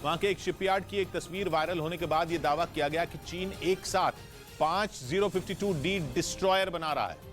वहां के एक शिपयार्ड की एक तस्वीर वायरल होने के बाद यह दावा किया गया कि चीन एक साथ 5 052D डिस्ट्रॉयर बना रहा है।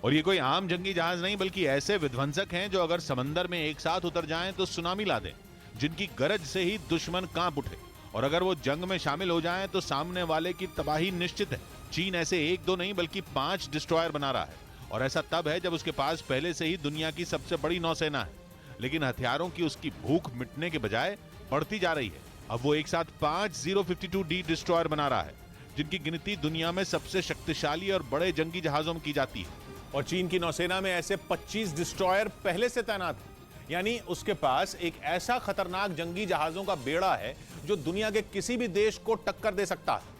और ये कोई आम जंगी जहाज नहीं, बल्कि ऐसे विध्वंसक हैं जो अगर समंदर में एक साथ उतर जाएं तो सुनामी ला दें, जिनकी गरज से ही दुश्मन कांप उठे, और अगर वो जंग में शामिल हो जाएं तो सामने वाले की तबाही निश्चित है। चीन ऐसे एक दो नहीं बल्कि 5 डिस्ट्रॉयर बना रहा है, और ऐसा तब है जब उसके पास पहले से ही दुनिया की सबसे बड़ी नौसेना है। लेकिन हथियारों की उसकी भूख मिटने के बजाय बढ़ती जा रही है। अब वो एक साथ 5 052D डिस्ट्रॉयर बना रहा है, जिनकी गिनती दुनिया में सबसे शक्तिशाली और बड़े जंगी जहाजों में की जाती है। और चीन की नौसेना में ऐसे 25 डिस्ट्रॉयर पहले से तैनात हैं, यानी उसके पास एक ऐसा खतरनाक जंगी जहाजों का बेड़ा है जो दुनिया के किसी भी देश को टक्कर दे सकता है।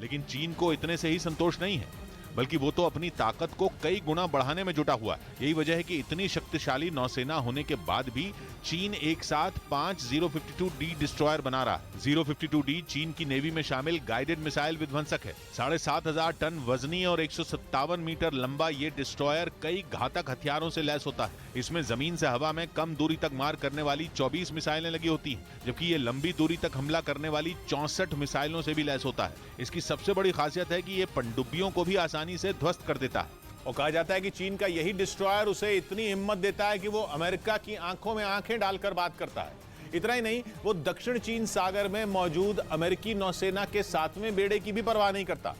लेकिन चीन को इतने से ही संतोष नहीं है, बल्कि वो तो अपनी ताकत को कई गुना बढ़ाने में जुटा हुआ है। यही वजह है कि इतनी शक्तिशाली नौसेना होने के बाद भी चीन एक साथ 5 052D डिस्ट्रॉयर बना रहा है। 052D चीन की नेवी में शामिल गाइडेड मिसाइल विध्वंसक है। 7,500 टन वजनी और 157 मीटर लंबा ये डिस्ट्रॉयर कई घातक हथियारों से लैस होता है। इसमें जमीन से हवा में कम दूरी तक मार करने वाली 24 मिसाइलें लगी होती हैं, जबकि ये लंबी दूरी तक हमला करने वाली 64 मिसाइलों से भी लैस होता है। इसकी सबसे बड़ी खासियत है कि ये पनडुब्बियों को भी आसानी से ध्वस्त कर देता है। और कहा जाता है कि चीन का यही डिस्ट्रॉयर उसे इतनी हिम्मत देता है कि वो अमेरिका की आंखों में आंखें डालकर बात करता है। इतना ही नहीं, वो दक्षिण चीन सागर में मौजूद अमेरिकी नौसेना के 7वें बेड़े की भी परवाह नहीं करता,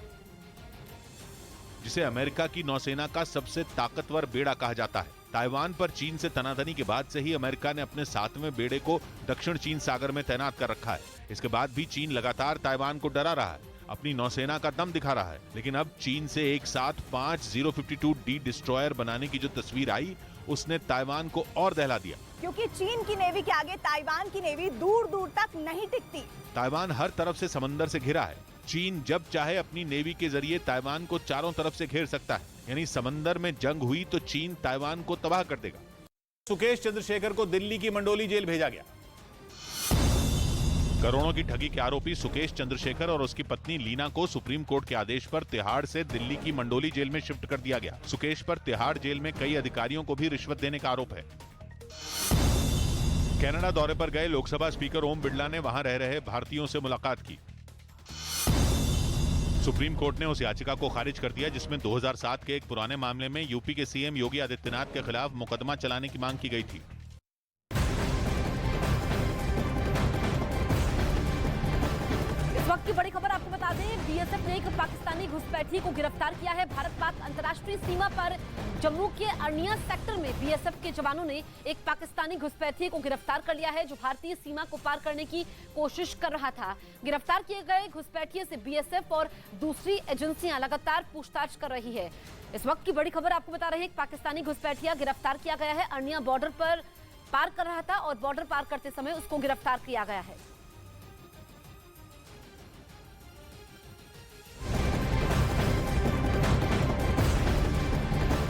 जिसे अमेरिका की नौसेना का सबसे ताकतवर बेड़ा कहा जाता है। ताइवान पर चीन से तनातनी के बाद से ही अमेरिका ने अपने 7वें बेड़े को दक्षिण चीन सागर में तैनात कर रखा है। इसके बाद भी चीन लगातार ताइवान को डरा रहा है, अपनी नौसेना का दम दिखा रहा है। लेकिन अब चीन से एक साथ 5 052D डिस्ट्रॉयर बनाने की जो तस्वीर आई, उसने ताइवान को और दहला दिया। क्योंकि चीन की नेवी के आगे ताइवान की नेवी दूर दूर तक नहीं टिकती। ताइवान हर तरफ से समंदर से घिरा है। चीन जब चाहे अपनी नेवी के जरिए ताइवान को चारों तरफ से घेर सकता है, यानी समंदर में जंग हुई तो चीन ताइवान को तबाह कर देगा। सुकेश चंद्रशेखर को दिल्ली की मंडोली जेल भेजा गया। करोड़ों की ठगी के आरोपी सुकेश चंद्रशेखर और उसकी पत्नी लीना को सुप्रीम कोर्ट के आदेश पर तिहाड़ से दिल्ली की मंडोली जेल में शिफ्ट कर दिया गया। सुकेश पर तिहाड़ जेल में कई अधिकारियों को भी रिश्वत देने का आरोप है। कनाडा दौरे पर गए लोकसभा स्पीकर ओम बिरला ने वहां रह रहे भारतीयों से मुलाकात की। सुप्रीम कोर्ट ने उस याचिका को खारिज कर दिया जिसमें 2007 के एक पुराने मामले में यूपी के सीएम योगी आदित्यनाथ के खिलाफ मुकदमा चलाने की मांग की गई थी। इस वक्त की बड़ी खबर आपको बता दें, बीएसएफ ने एक पाकिस्तानी घुसपैठिए को गिरफ्तार किया है। भारत पाक अंतर्राष्ट्रीय सीमा पर जम्मू के अर्निया सेक्टर में बीएसएफ के जवानों ने एक पाकिस्तानी घुसपैठिए को गिरफ्तार कर लिया है, जो भारतीय सीमा को पार करने की कोशिश कर रहा था। गिरफ्तार किए गए घुसपैठिए से बीएसएफ और दूसरी एजेंसियां लगातार पूछताछ कर रही है। इस वक्त की बड़ी खबर आपको बता रही है, पाकिस्तानी घुसपैठिया गिरफ्तार किया गया है। अर्निया बॉर्डर पर पार कर रहा था और बॉर्डर पार करते समय उसको गिरफ्तार किया गया है।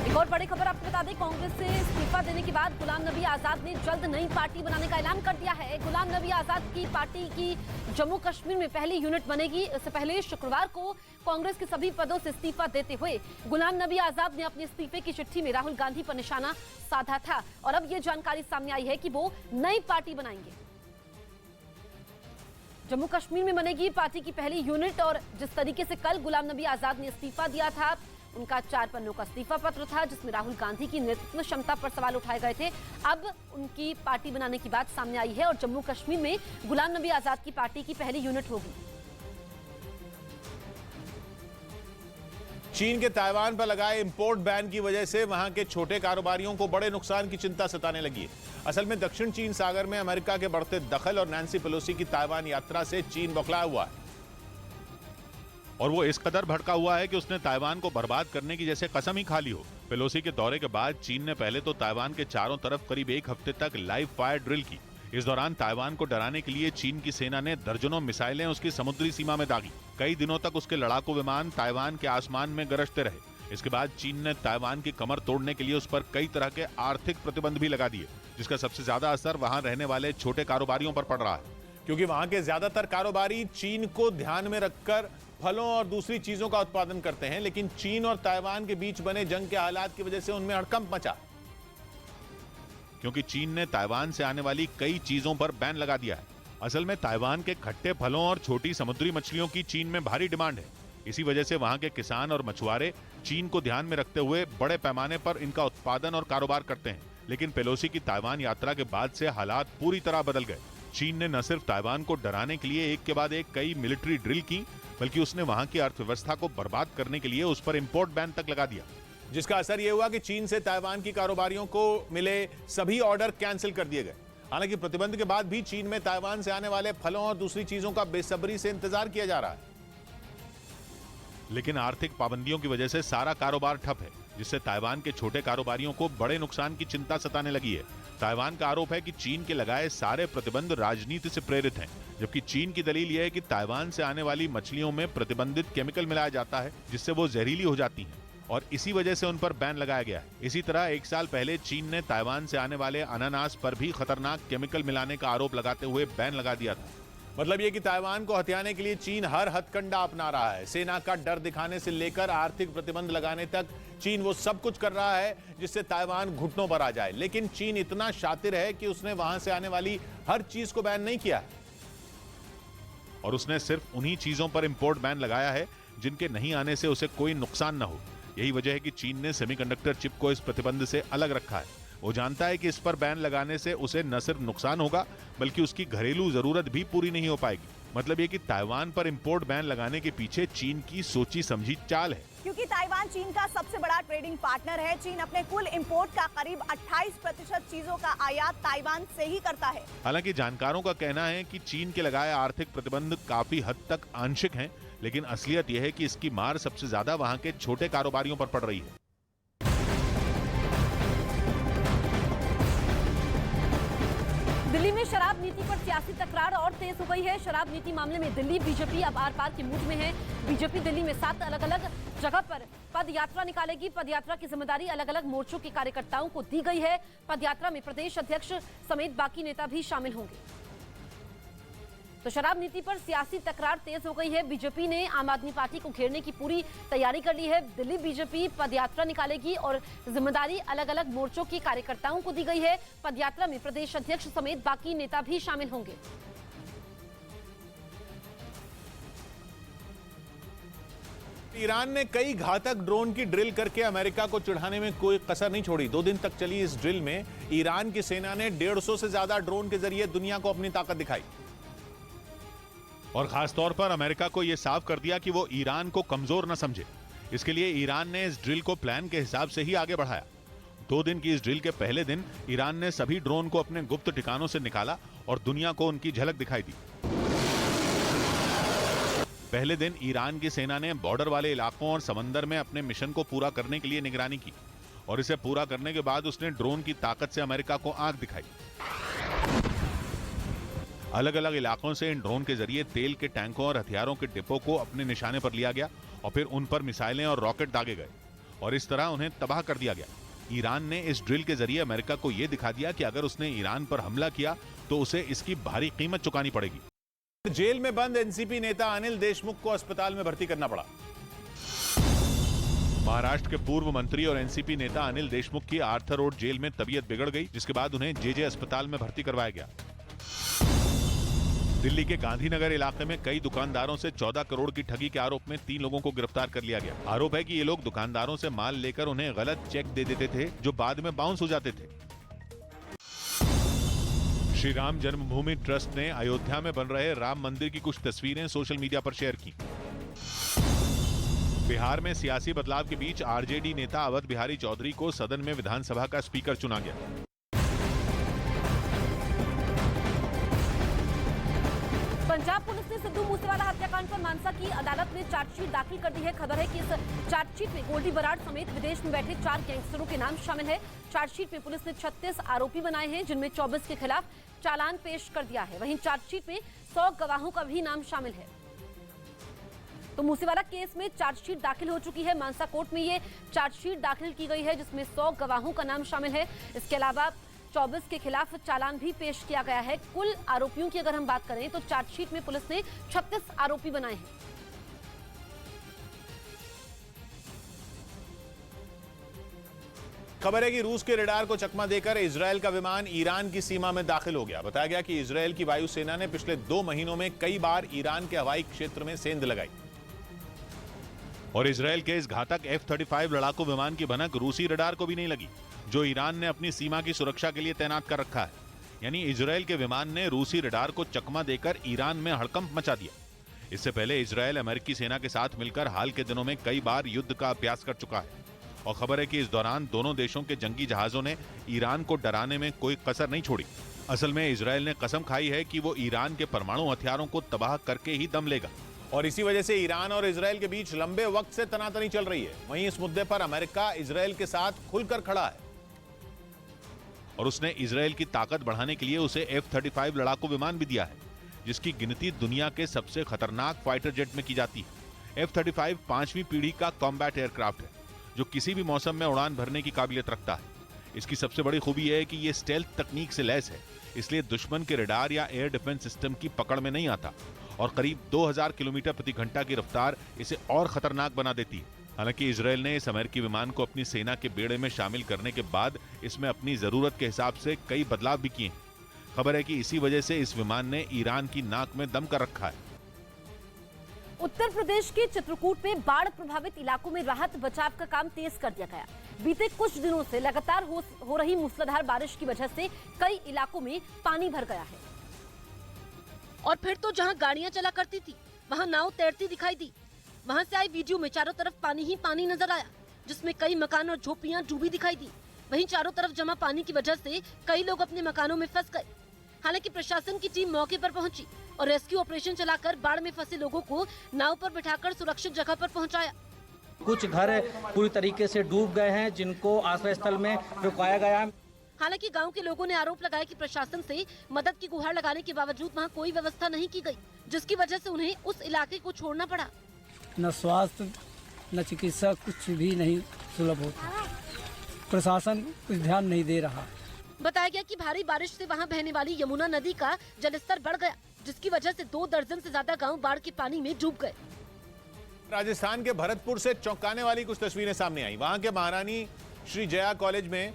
एक और बड़ी खबर आपको बता दें, कांग्रेस से इस्तीफा देने के बाद गुलाम नबी आजाद ने जल्द नई पार्टी बनाने का ऐलान कर दिया है। गुलाम नबी आजाद की पार्टी की जम्मू कश्मीर में पहली यूनिट बनेगी। इससे पहले शुक्रवार को कांग्रेस के सभी पदों से इस्तीफा देते हुए गुलाम नबी आजाद ने अपने इस्तीफे की चिट्ठी में राहुल गांधी पर निशाना साधा था, और अब यह जानकारी सामने आई है कि वो नई पार्टी बनाएंगे। जम्मू कश्मीर में बनेगी पार्टी की पहली यूनिट, और जिस तरीके से कल गुलाम नबी आजाद ने इस्तीफा दिया था, उनका 4 पन्नों का इस्तीफा पत्र था जिसमें राहुल गांधी की नेतृत्व क्षमता पर सवाल उठाए गए थे। अब उनकी पार्टी बनाने की बात सामने आई है और जम्मू कश्मीर में गुलाम नबी आजाद की पार्टी की पहली यूनिट होगी। चीन के ताइवान पर लगाए इंपोर्ट बैन की वजह से वहां के छोटे कारोबारियों को बड़े नुकसान की चिंता सताने लगी है। असल में दक्षिण चीन सागर में अमेरिका के बढ़ते दखल और नैन्सी पेलोसी की ताइवान यात्रा से चीन बौखलाया हुआ है, और वो इस कदर भड़का हुआ है कि उसने ताइवान को बर्बाद करने की जैसे कसम ही खा ली हो। पेलोसी के दौरे के बाद चीन ने पहले तो ताइवान के चारों तरफ करीब 1 हफ्ते तक लाइव फायर ड्रिल की। इस दौरान ताइवान को डराने के लिए चीन की सेना ने दर्जनों मिसाइलें उसकी समुद्री सीमा में दागी। कई दिनों तक उसके लड़ाकू विमान ताइवान के आसमान में गरजते रहे। इसके बाद चीन ने ताइवान की कमर तोड़ने के लिए उस पर कई तरह के आर्थिक प्रतिबंध भी लगा दिए, जिसका सबसे ज्यादा असर वहां रहने वाले छोटे कारोबारियों पर पड़ रहा है, क्योंकि वहां के ज्यादातर कारोबारी चीन को ध्यान में रखकर फलों और दूसरी चीजों का उत्पादन करते हैं। लेकिन चीन और ताइवान के बीच बने जंग के हालात की वजह से उनमें हड़कंप मचा। क्योंकि चीन ने ताइवान से आने वाली कई चीजों पर बैन लगा दिया है। असल में ताइवान के खट्टे फलों और छोटी समुद्री मछलियों की चीन में भारी डिमांड है। इसी वजह से वहां के किसान और मछुआरे चीन को ध्यान में रखते हुए बड़े पैमाने पर इनका उत्पादन और कारोबार करते हैं। लेकिन पेलोसी की ताइवान यात्रा के बाद से हालात पूरी तरह बदल गए। चीन ने न सिर्फ ताइवान को डराने के लिए एक के बाद एक कई मिलिट्री ड्रिल की, बल्कि उसने वहां की अर्थव्यवस्था को बर्बाद करने के लिए उस पर इंपोर्ट बैन तक लगा दिया, जिसका असर यह हुआ कि चीन से ताइवान की कारोबारियों को मिले सभी ऑर्डर कैंसिल कर दिए गए। हालांकि प्रतिबंध के बाद भी चीन में ताइवान से आने वाले फलों और दूसरी चीजों का बेसब्री से इंतजार किया जा रहा है। लेकिन आर्थिक पाबंदियों की वजह से सारा कारोबार ठप है, जिससे ताइवान के छोटे कारोबारियों को बड़े नुकसान की चिंता सताने लगी है। ताइवान का आरोप है कि चीन के लगाए सारे प्रतिबंध राजनीति से प्रेरित हैं, जबकि चीन की दलील यह है कि ताइवान से आने वाली मछलियों में प्रतिबंधित केमिकल मिलाया जाता है, जिससे वो जहरीली हो जाती हैं और इसी वजह से उन पर बैन लगाया गया है। इसी तरह 1 साल पहले चीन ने ताइवान से आने वाले अनानास पर भी खतरनाक केमिकल मिलाने का आरोप लगाते हुए बैन लगा दिया था। मतलब ये कि ताइवान को हथियाने के लिए चीन हर हथकंडा अपना रहा है। सेना का डर दिखाने से लेकर आर्थिक प्रतिबंध लगाने तक चीन वो सब कुछ कर रहा है जिससे ताइवान घुटनों पर आ जाए। लेकिन चीन इतना शातिर है कि उसने वहां से आने वाली हर चीज को बैन नहीं किया है, और उसने सिर्फ उन्हीं चीजों पर इंपोर्ट बैन लगाया है जिनके नहीं आने से उसे कोई नुकसान न हो। यही वजह है कि चीन ने सेमीकंडक्टर चिप को इस प्रतिबंध से अलग रखा है। वो जानता है कि इस पर बैन लगाने से उसे न सिर्फ नुकसान होगा, बल्कि उसकी घरेलू जरूरत भी पूरी नहीं हो पाएगी। मतलब ये कि ताइवान पर इंपोर्ट बैन लगाने के पीछे चीन की सोची समझी चाल है। क्योंकि ताइवान चीन का सबसे बड़ा ट्रेडिंग पार्टनर है। चीन अपने कुल इंपोर्ट का करीब 28% चीजों का आयात ताइवान से ही करता है। हालांकि जानकारों का कहना है कि चीन के लगाए आर्थिक प्रतिबंध काफी हद तक आंशिक हैं, लेकिन असलियत यह है कि इसकी मार सबसे ज्यादा वहां के छोटे कारोबारियों पर पड़ रही है। दिल्ली में शराब नीति पर सियासी तकरार और तेज हो गई है। शराब नीति मामले में दिल्ली बीजेपी अब आर पार के मूड में है। बीजेपी दिल्ली में 7 अलग अलग जगह पर पद यात्रा निकालेगी। पद यात्रा की जिम्मेदारी अलग अलग मोर्चों के कार्यकर्ताओं को दी गई है। पद यात्रा में प्रदेश अध्यक्ष समेत बाकी नेता भी शामिल होंगे। तो शराब नीति पर सियासी तकरार तेज हो गई है। बीजेपी ने आम आदमी पार्टी को घेरने की पूरी तैयारी कर ली है। दिल्ली बीजेपी पदयात्रा निकालेगी और जिम्मेदारी अलग अलग मोर्चों के कार्यकर्ताओं को दी गई है। पदयात्रा में प्रदेश अध्यक्ष समेत बाकी नेता भी शामिल होंगे। ईरान ने कई घातक ड्रोन की ड्रिल करके अमेरिका को चिढ़ाने में कोई कसर नहीं छोड़ी। 2 दिन तक चली इस ड्रिल में ईरान की सेना ने 150 से ज्यादा ड्रोन के जरिए दुनिया को अपनी ताकत दिखाई और खासतौर पर अमेरिका को यह साफ कर दिया कि वो ईरान को कमजोर न समझे। इसके लिए ईरान ने इस ड्रिल को प्लान के हिसाब से ही आगे बढ़ाया। 2 दिन की इस ड्रिल के पहले दिन ईरान ने सभी ड्रोन को अपने गुप्त ठिकानों से निकाला और दुनिया को उनकी झलक दिखाई दी। पहले दिन ईरान की सेना ने बॉर्डर वाले इलाकों और समंदर में अपने मिशन को पूरा करने के लिए निगरानी की और इसे पूरा करने के बाद उसने ड्रोन की ताकत से अमेरिका को आंख दिखाई। अलग अलग इलाकों से इन ड्रोन के जरिए तेल के टैंकों और हथियारों के डिपो को अपने निशाने पर लिया गया और फिर उन पर मिसाइलें और रॉकेट दागे गए और इस तरह उन्हें तबाह कर दिया गया। ईरान ने इस ड्रिल के जरिए अमेरिका को यह दिखा दिया कि अगर उसने ईरान पर हमला किया तो उसे इसकी भारी कीमत चुकानी पड़ेगी। जेल में बंद एनसीपी नेता अनिल देशमुख को अस्पताल में भर्ती करना पड़ा। महाराष्ट्र के पूर्व मंत्री और एनसीपी नेता अनिल देशमुख की आर्थर रोड जेल में तबीयत बिगड़ गई, जिसके बाद उन्हें जेजे अस्पताल में भर्ती करवाया गया। दिल्ली के गांधीनगर इलाके में कई दुकानदारों से 14 करोड़ की ठगी के आरोप में 3 लोगों को गिरफ्तार कर लिया गया। आरोप है कि ये लोग दुकानदारों से माल लेकर उन्हें गलत चेक दे देते थे, जो बाद में बाउंस हो जाते थे। श्री राम जन्मभूमि ट्रस्ट ने अयोध्या में बन रहे राम मंदिर की कुछ तस्वीरें सोशल मीडिया पर शेयर की। बिहार में सियासी बदलाव के बीच आरजेडी नेता अवध बिहारी चौधरी को सदन में विधानसभा का स्पीकर चुना गया। पंजाब पुलिस ने सिद्धू मूसेवाला हत्याकांड पर मानसा की अदालत में चार्जशीट दाखिल कर दी है। खबर है कि इस चार्जशीट में गोल्डी बराड़ समेत विदेश में बैठे 4 गैंगस्टरों के नाम शामिल है। चार्जशीट में पुलिस ने 36 आरोपी बनाए हैं, जिनमें 24 के खिलाफ चालान पेश कर दिया है। वहीं चार्जशीट में 100 गवाहों का भी नाम शामिल है। तो मूसेवाला केस में चार्जशीट दाखिल हो चुकी है। मानसा कोर्ट में ये चार्जशीट दाखिल की गई है, जिसमें 100 गवाहों का नाम शामिल है। इसके अलावा 24 के खिलाफ चालान भी पेश किया गया है। कुल आरोपियों की अगर हम बात करें तो चार्जशीट में पुलिस ने 36 आरोपी बनाए हैं। खबर है कि रूस के रडार को चकमा देकर इजरायल का विमान ईरान की सीमा में दाखिल हो गया। बताया गया कि इजरायल की वायुसेना ने पिछले 2 महीनों में कई बार ईरान के हवाई क्षेत्र में सेंध लगाई। और इजरायल के इस घातक F-35 लड़ाकू विमान की भनक रूसी रडार को भी नहीं लगी, जो ईरान ने अपनी सीमा की सुरक्षा के लिए तैनात कर रखा है। यानी इजरायल के विमान ने रूसी रडार को चकमा देकर ईरान में हड़कंप मचा दिया। इससे पहले इजरायल अमेरिकी सेना के साथ मिलकर हाल के दिनों में कई बार युद्ध का अभ्यास कर चुका है और खबर है कि इस दौरान दोनों देशों के जंगी जहाजों ने ईरान को डराने में कोई कसर नहीं छोड़ी। असल में इजरायल ने कसम खाई है कि वो ईरान के परमाणु हथियारों को तबाह करके ही दम लेगा और इसी वजह से ईरान और इजरायल के बीच लंबे वक्त से तनातनी चल रही है। वहीं इस मुद्दे पर अमेरिका इजरायल के साथ खुलकर खड़ा है और उसने इजरायल की ताकत बढ़ाने के लिए उसे F-35 लड़ाकू विमान भी दिया है, जिसकी गिनती दुनिया के सबसे खतरनाक फाइटर जेट में की जाती है। F-35 5वीं पीढ़ी का कॉम्बैट एयरक्राफ्ट है, जो किसी भी मौसम में उड़ान भरने की काबिलियत रखता है। इसकी सबसे बड़ी खूबी यह है कि यह स्टेल्थ तकनीक से लैस है, इसलिए दुश्मन के रडार या एयर डिफेंस सिस्टम की पकड़ में नहीं आता और करीब 2000 किलोमीटर प्रति घंटा की रफ्तार इसे और खतरनाक बना देती है। हालांकि इजरायल ने इस अमेरिकी विमान को अपनी सेना के बेड़े में शामिल करने के बाद इसमें अपनी जरूरत के हिसाब से कई बदलाव भी किए हैं। खबर है कि इसी वजह से इस विमान ने ईरान की नाक में दम कर रखा है। उत्तर प्रदेश के चित्रकूट में बाढ़ प्रभावित इलाकों में राहत बचाव का काम तेज कर दिया गया। बीते कुछ दिनों से लगातार हो रही मूसलाधार बारिश की वजह से कई इलाकों में पानी भर गया है और फिर तो जहां गाड़ियां चला करती थी वहां नाव तैरती दिखाई दी। वहां से आई वीडियो में चारों तरफ पानी ही पानी नजर आया, जिसमें कई मकान और झोपड़ियां डूबी दिखाई दी। वहीं चारों तरफ जमा पानी की वजह से कई लोग अपने मकानों में फंस गए। हालांकि प्रशासन की टीम मौके पर पहुंची और रेस्क्यू ऑपरेशन चलाकर बाढ़ में फंसे लोगों को नाव पर बिठाकर सुरक्षित जगह पर पहुंचाया। कुछ घर पूरी तरीके से डूब गए हैं, जिनको आश्रय स्थल में रुकाया गया है। हालांकि गांव के लोगों ने आरोप लगाया कि प्रशासन से मदद की गुहार लगाने के बावजूद वहां कोई व्यवस्था नहीं की गई, जिसकी वजह से उन्हें उस इलाके को छोड़ना पड़ा। न स्वास्थ्य न चिकित्सा कुछ भी नहीं सुलभ होता। प्रशासन कुछ ध्यान नहीं दे रहा। बताया गया कि भारी बारिश से वहां बहने वाली यमुना नदी का जलस्तर बढ़ गया, जिसकी वजह से 2 दर्जन से ज्यादा गांव बाढ़ के पानी में डूब गए। राजस्थान के भरतपुर से चौंकाने वाली कुछ तस्वीरें सामने आई। वहां के महारानी श्री जया कॉलेज में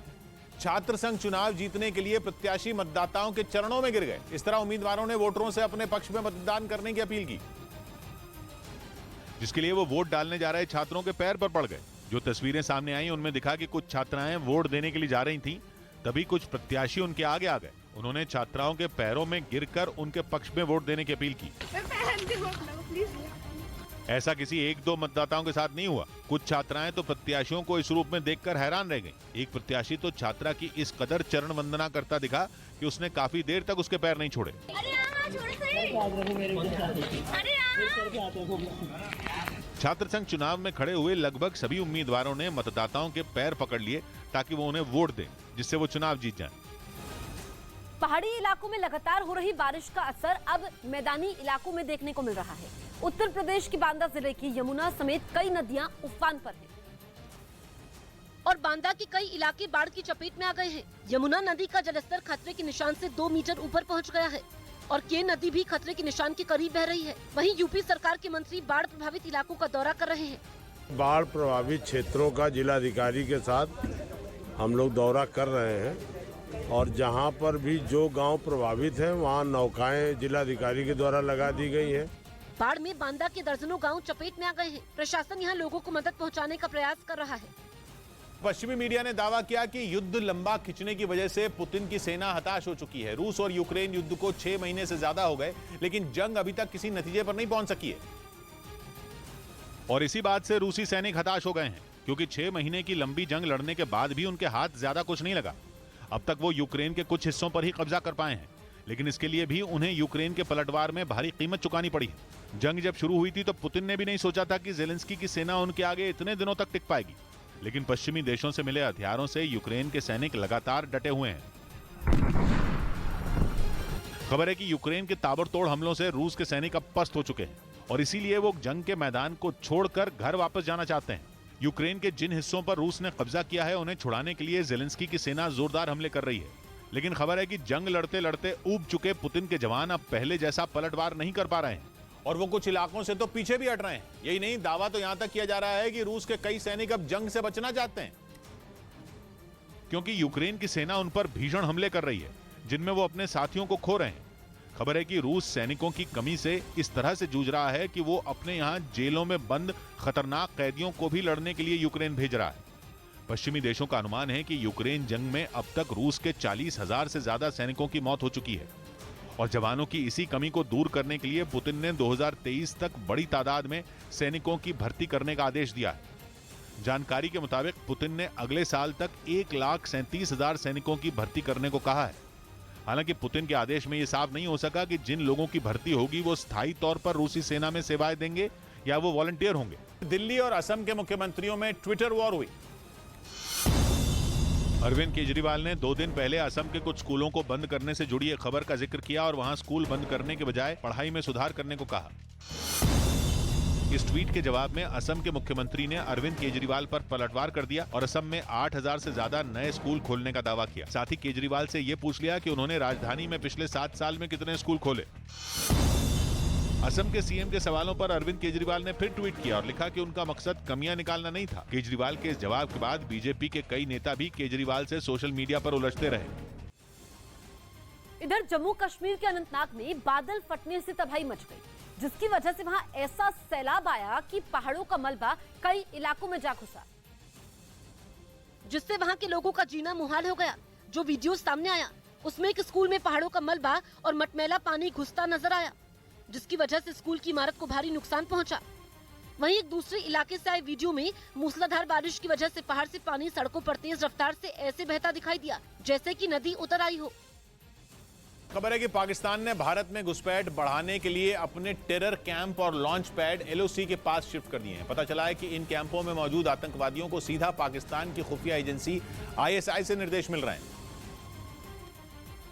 छात्र संघ चुनाव जीतने के लिए प्रत्याशी मतदाताओं के चरणों में गिर गए। इस तरह उम्मीदवारों ने वोटरों से अपने पक्ष में मतदान करने की अपील की, जिसके लिए वो वोट डालने जा रहे छात्रों के पैर पर पड़ गए। जो तस्वीरें सामने आई उनमें दिखा कि कुछ छात्राएं वोट देने के लिए जा रही थीं, तभी कुछ प्रत्याशी उनके आगे आ गए। उन्होंने छात्राओं के पैरों में गिरकर उनके पक्ष में वोट देने की अपील की। ऐसा किसी 1-2 मतदाताओं के साथ नहीं हुआ। कुछ छात्राएं तो प्रत्याशियों को इस रूप में देखकर हैरान रह गईं। एक प्रत्याशी तो छात्रा की इस कदर चरण वंदना करता दिखा कि उसने काफी देर तक उसके पैर नहीं छोड़े। छात्र संघ चुनाव में खड़े हुए लगभग सभी उम्मीदवारों ने मतदाताओं के पैर पकड़ लिए ताकि वो उन्हें वोट दें, जिससे वो चुनाव जीत जाएं। पहाड़ी इलाकों में लगातार हो रही बारिश का असर अब मैदानी इलाकों में देखने को मिल रहा है। उत्तर प्रदेश की बांदा जिले की यमुना समेत कई नदियां उफान पर हैं और बांदा के कई इलाके बाढ़ की चपेट में आ गए हैं। यमुना नदी का जलस्तर खतरे के निशान से 2 मीटर ऊपर पहुंच गया है और केन नदी भी खतरे के निशान के करीब बह रही है। वहीं यूपी सरकार के मंत्री बाढ़ प्रभावित इलाकों का दौरा कर रहे हैं। बाढ़ प्रभावित क्षेत्रों का जिलाधिकारी के साथ हम लोग दौरा कर रहे हैं और जहां पर भी जो गांव प्रभावित हैं वहां नौकाएं जिलाधिकारी के द्वारा लगा दी गई हैं। बाढ़ में बांदा के दर्जनों गांव चपेट में आ गए हैं। प्रशासन यहां लोगों को मदद पहुंचाने का प्रयास कर रहा है। पश्चिमी मीडिया ने दावा किया कि युद्ध लंबा खिंचने की वजह से पुतिन की सेना हताश हो चुकी है। रूस और यूक्रेन युद्ध को 6 महीने से ज्यादा हो गए, लेकिन जंग अभी तक किसी नतीजे पर नहीं पहुंच सकी है। और इसी बात से रूसी सैनिक हताश हो गए हैं, क्योंकि 6 महीने की लंबी जंग लड़ने के बाद भी उनके हाथ ज्यादा कुछ नहीं लगा। अब तक वो यूक्रेन के कुछ हिस्सों पर ही कब्जा कर पाए हैं, लेकिन इसके लिए भी उन्हें यूक्रेन के पलटवार में भारी कीमत चुकानी पड़ी है। जंग जब शुरू हुई थी तो पुतिन ने भी नहीं सोचा था कि जेलेंस्की की सेना उनके आगे इतने दिनों तक टिक पाएगी, लेकिन पश्चिमी देशों से मिले हथियारों से यूक्रेन के सैनिक लगातार डटे हुए हैं। खबर है कि यूक्रेन के ताबड़तोड़ हमलों से रूस के सैनिक अब पस्त हो चुके हैं और इसीलिए वो जंग के मैदान को छोड़कर घर वापस जाना चाहते हैं। यूक्रेन के जिन हिस्सों पर रूस ने कब्जा किया है उन्हें छुड़ाने के लिए जेलेंस्की की सेना जोरदार हमले कर रही है, लेकिन खबर है कि जंग लड़ते लड़ते ऊब चुके पुतिन के जवान अब पहले जैसा पलटवार नहीं कर पा रहे हैं और वो कुछ इलाकों से तो पीछे भी हट रहे हैं। यही नहीं, दावा तो यहां तक किया जा रहा है कि रूस के कई सैनिक अब जंग से बचना चाहते हैं। क्योंकि यूक्रेन की सेना उन पर भीषण हमले कर रही है, जिनमें वो अपने साथियों को खो रहे हैं। खबर है कि रूस सैनिकों की कमी से इस तरह से जूझ रहा है कि वो अपने यहाँ जेलों में बंद खतरनाक कैदियों को भी लड़ने के लिए यूक्रेन भेज रहा है। पश्चिमी देशों का अनुमान है कि यूक्रेन जंग में अब तक रूस के 40,000 से ज्यादा सैनिकों की मौत हो चुकी है और जवानों की इसी कमी को दूर करने के लिए पुतिन ने 2023 तक बड़ी तादाद में सैनिकों की भर्ती करने का आदेश दिया है। जानकारी के मुताबिक पुतिन ने अगले साल तक 1,37,000 सैनिकों की भर्ती करने को कहा है। हालांकि पुतिन के आदेश में यह साफ नहीं हो सका कि जिन लोगों की भर्ती होगी वो स्थायी तौर पर रूसी सेना में सेवाएं देंगे या वो वॉलंटियर होंगे। दिल्ली और असम के मुख्यमंत्रियों में ट्विटर वॉर हुई। अरविंद केजरीवाल ने 2 दिन पहले असम के कुछ स्कूलों को बंद करने से जुड़ी एक खबर का जिक्र किया और वहां स्कूल बंद करने के बजाय पढ़ाई में सुधार करने को कहा। इस ट्वीट के जवाब में असम के मुख्यमंत्री ने अरविंद केजरीवाल पर पलटवार कर दिया और असम में 8,000 से ज्यादा नए स्कूल खोलने का दावा किया। साथ ही केजरीवाल से ये पूछ लिया कि उन्होंने राजधानी में पिछले 7 साल में कितने स्कूल खोले। असम के सीएम के सवालों पर अरविंद केजरीवाल ने फिर ट्वीट किया और लिखा कि उनका मकसद कमियां निकालना नहीं था। केजरीवाल के इस जवाब के बाद बीजेपी के कई नेता भी केजरीवाल से सोशल मीडिया पर उलझते रहे। इधर जम्मू कश्मीर के अनंतनाग में बादल फटने से तबाही मच गई, जिसकी वजह से वहां ऐसा सैलाब आया कि पहाड़ों का मलबा कई इलाकों में जा घुसा, जिससे वहां के लोगों का जीना मुहाल हो गया। जो वीडियो सामने आया उसमें एक स्कूल में पहाड़ों का मलबा और मटमैला पानी घुसता नजर आया, जिसकी वजह से स्कूल की इमारत को भारी नुकसान पहुंचा। वहीं एक दूसरे इलाके से आए वीडियो में मूसलाधार बारिश की वजह से पहाड़ से पानी सड़कों पर तेज रफ्तार से ऐसे बहता दिखाई दिया जैसे कि नदी उतर आई हो। खबर है कि पाकिस्तान ने भारत में घुसपैठ बढ़ाने के लिए अपने टेरर कैंप और लॉन्च पैड LOC के पास शिफ्ट कर दिए हैं। पता चला है कि इन कैंपों में मौजूद आतंकवादियों को सीधा पाकिस्तान की खुफिया एजेंसी ISI से निर्देश मिल रहे हैं